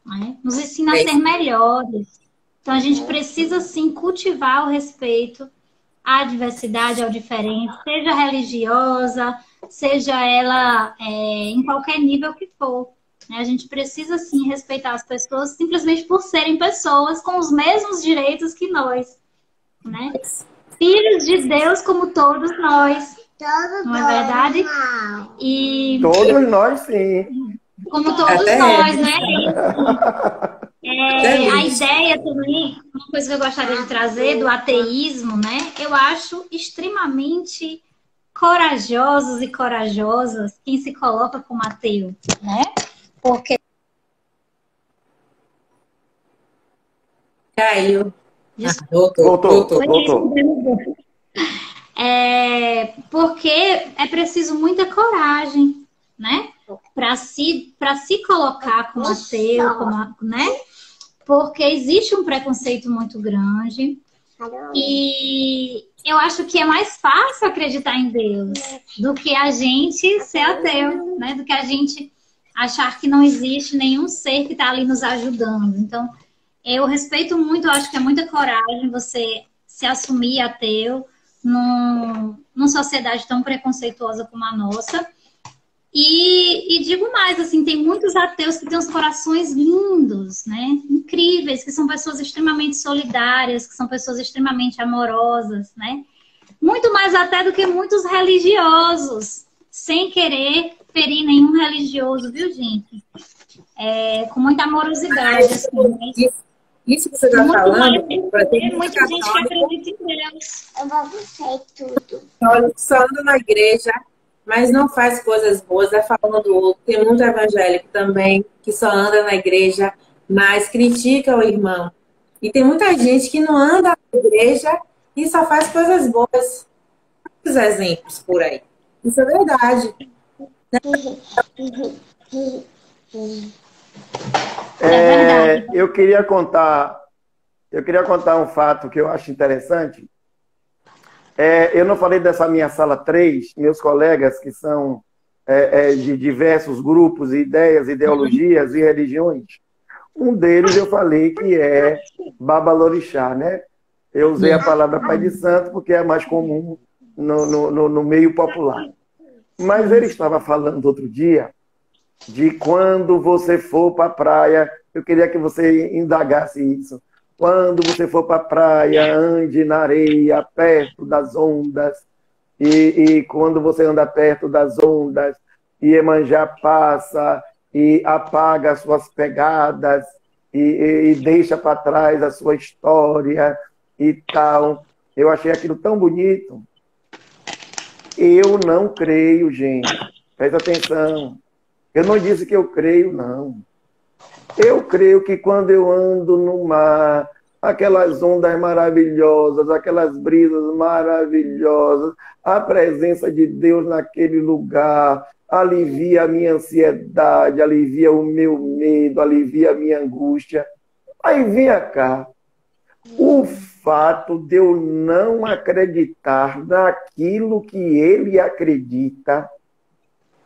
né? Nos ensina a ser melhores. Então, a gente precisa, sim, cultivar o respeito à diversidade, ao diferente, seja religiosa, seja ela em qualquer nível que for. Né? A gente precisa, sim, respeitar as pessoas simplesmente por serem pessoas com os mesmos direitos que nós. Né? Filhos de Deus como todos nós. Não é verdade? E todos nós, sim. Como todos nós, né? A ideia também, uma coisa que eu gostaria de trazer do ateísmo, né? Eu acho extremamente corajosos e corajosas quem se coloca como ateu, né? Porque caiu. Voltou. Porque é preciso muita coragem, né? Para se colocar como ateu, né? Porque existe um preconceito muito grande. E eu acho que é mais fácil acreditar em Deus do que a gente ser ateu, né? Do que a gente achar que não existe nenhum ser que está ali nos ajudando. Então, eu respeito muito, eu acho que é muita coragem você se assumir ateu numa sociedade tão preconceituosa como a nossa. E digo mais, assim, tem muitos ateus que têm os corações lindos, né? Incríveis, que são pessoas extremamente solidárias, que são pessoas extremamente amorosas, né? Muito mais até do que muitos religiosos, sem querer ferir nenhum religioso, viu, gente? Com muita amorosidade, assim. Isso que você está falando, tem muita gente que acredita em Deus. Eu vou ver tudo. Olha, só ando na igreja mas não faz coisas boas, é falando do outro. Tem muito evangélico também que só anda na igreja, mas critica o irmão. E tem muita gente que não anda na igreja e só faz coisas boas. Muitos exemplos por aí. Isso é verdade. É verdade. Eu queria contar um fato que eu acho interessante. Eu não falei dessa minha sala 3, meus colegas que são de diversos grupos, ideias, ideologias e religiões. Um deles eu falei que é Babalorixá, né? Eu usei a palavra Pai de Santo porque é mais comum no meio popular. Mas ele estava falando outro dia de quando você for para a praia, eu queria que você indagasse isso. Quando você for para a praia, ande na areia, perto das ondas, e quando você anda perto das ondas, e Iemanjá passa e apaga as suas pegadas, e deixa para trás a sua história e tal. Eu achei aquilo tão bonito. Eu não creio, gente. Presta atenção. Eu não disse que eu creio, não. Eu creio que quando eu ando no mar, aquelas ondas maravilhosas, aquelas brisas maravilhosas, a presença de Deus naquele lugar alivia a minha ansiedade, alivia o meu medo, alivia a minha angústia. Aí vem cá. O fato de eu não acreditar naquilo que ele acredita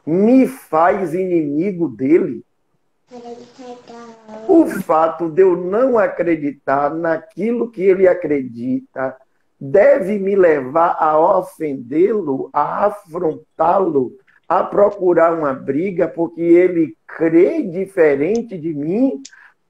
me faz inimigo dele. O fato de eu não acreditar naquilo que ele acredita deve me levar a ofendê-lo, a afrontá-lo, a procurar uma briga porque ele crê diferente de mim.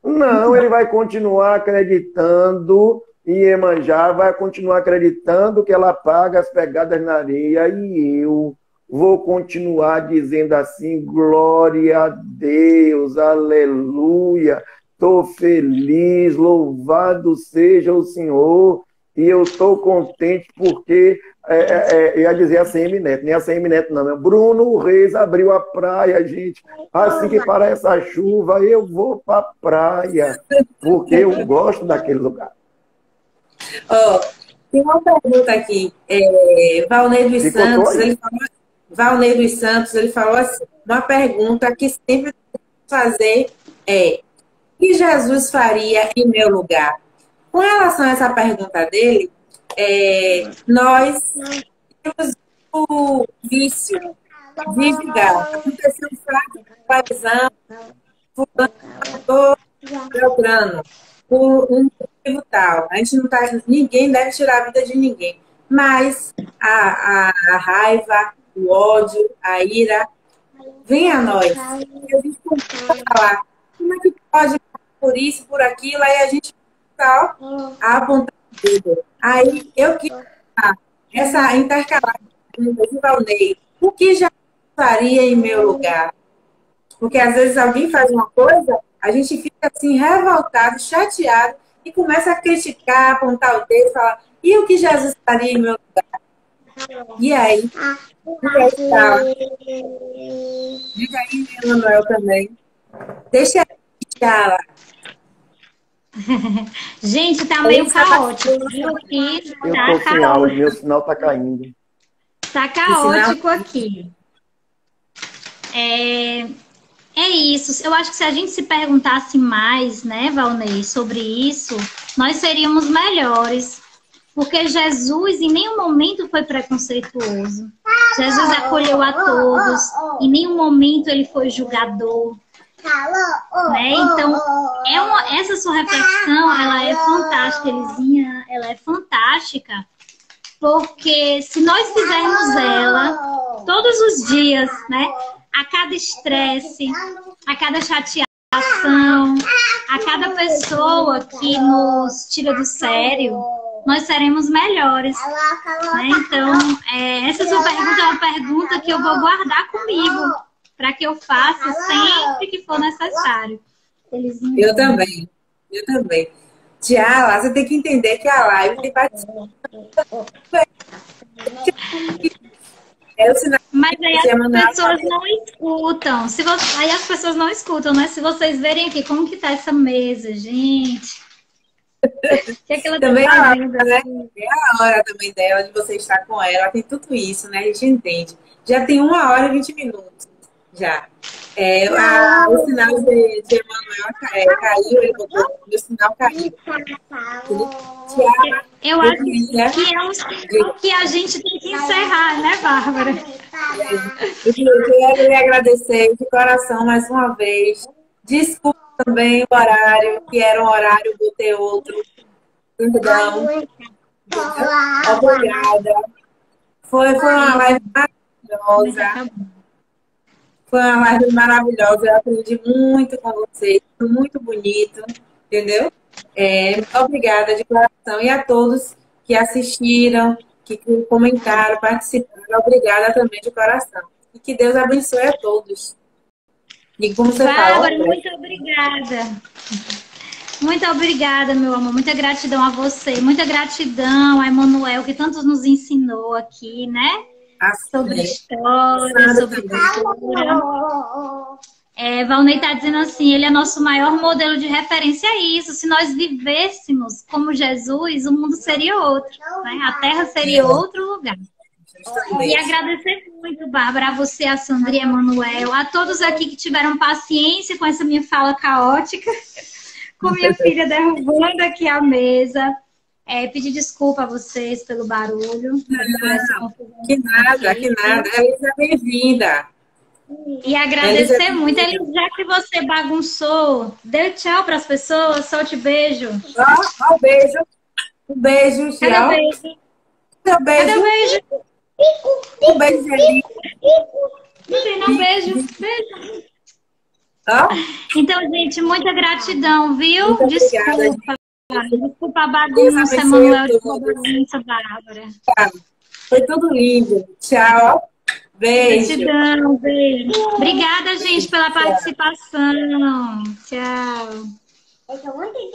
Não, ele vai continuar acreditando em Iemanjá, vai continuar acreditando que ela apaga as pegadas na areia e eu vou continuar dizendo assim, glória a Deus, aleluia, estou feliz, louvado seja o Senhor, e eu estou contente porque, eu ia dizer a CM Neto, nem a CM Neto não, Bruno Reis abriu a praia, gente, assim que parar essa chuva, eu vou para a praia, porque eu gosto daquele lugar. Tem uma pergunta aqui, Valnei dos Santos, Valnei dos Santos, ele falou assim, uma pergunta que sempre fazer é, o que Jesus faria em meu lugar? Com relação a essa pergunta dele, nós temos o vício de julgar. Aconteceu um fato com fulano, Beltrano, por um motivo tal. A gente não tá, ninguém deve tirar a vida de ninguém. Mas a raiva, o ódio, a ira, vem a nós. E a gente começa a falar, como é que pode por isso, por aquilo, aí a gente tá a apontar o dedo. Aí eu queria essa intercalada de Valnei, o que já faria em meu lugar? Porque às vezes alguém faz uma coisa, a gente fica assim revoltado, chateado e começa a criticar, apontar o dedo, falar, e o que Jesus faria em meu lugar? E aí? Diga aí, Emanuel, também. Deixa ela. Gente, tá meio caótico, viu? Aqui tá caótico. Meu sinal tá caindo. Tá caótico aqui. É isso. Eu acho que se a gente se perguntasse mais, né, Valnei, sobre isso, nós seríamos melhores. Porque Jesus em nenhum momento foi preconceituoso. Jesus acolheu a todos. Em nenhum momento ele foi julgador. Né? Então, essa sua reflexão, ela é fantástica, Elisinha. Ela é fantástica. Porque se nós fizermos ela todos os dias, né? A cada estresse, a cada chateação, a cada pessoa que nos tira do sério, nós seremos melhores. Né? Então, essa sua pergunta é uma pergunta que eu vou guardar comigo, para que eu faça sempre que for necessário. Eu também. Tiara, você tem que entender que a live tem participação. É o sinal Mas aí de Emanuel. as pessoas não escutam. Aí as pessoas não escutam, né? Se vocês verem aqui, como que tá essa mesa, gente? O que é que ela tá Também fazendo? né? É a hora também dela, de você estar com ela. Tem tudo isso, né? A gente entende. Já tem 1 hora e 20 minutos. Já. O sinal de Emanuel caiu, ele botou, o sinal caiu. Eu acho que é um sinal que a gente tem que encerrar, né, Bárbara? Eu quero lhe agradecer de coração mais uma vez. Desculpa também o horário, que era um horário, botei outro. Perdão. Obrigada. Foi uma live maravilhosa. Foi uma live maravilhosa. Eu aprendi muito com vocês. Foi muito bonito. Entendeu? Obrigada de coração. E a todos que assistiram, que comentaram, participaram. Obrigada também de coração. E que Deus abençoe a todos. E como você Bárbara, fala, muito obrigada. Muito obrigada, meu amor. Muita gratidão a você. Muita gratidão a Emanuel, que tanto nos ensinou aqui, né? Sobre história, sobre cultura. Valnei está dizendo assim, ele é nosso maior modelo de referência a isso. Se nós vivêssemos como Jesus, o mundo seria outro, né? A Terra seria outro lugar. E agradecer muito, Bárbara, a você, a Sandra e a Emanuel, a todos aqui que tiveram paciência com essa minha fala caótica, com minha filha derrubando aqui a mesa. Pedir desculpa a vocês pelo barulho. Que nada, que nada. Elisa é bem-vinda. E agradecer muito. Elisa, já que você bagunçou, dê tchau para as pessoas, solte beijo. Um beijo. Um beijo, tchau. Cadê o beijo? Cadê o beijo? Cadê o beijo? Um beijo, Eli. Não, beijo. Beijo. Então, gente, muita gratidão, viu? Muito Desculpa. Obrigada, desculpa a bagunça, Emanuel. Desculpa a bagunça, Bárbara. Foi tudo lindo. Tchau. Beijo. Gratidão, beijo. Obrigada, gente, pela participação. Tchau. Eu sou muito de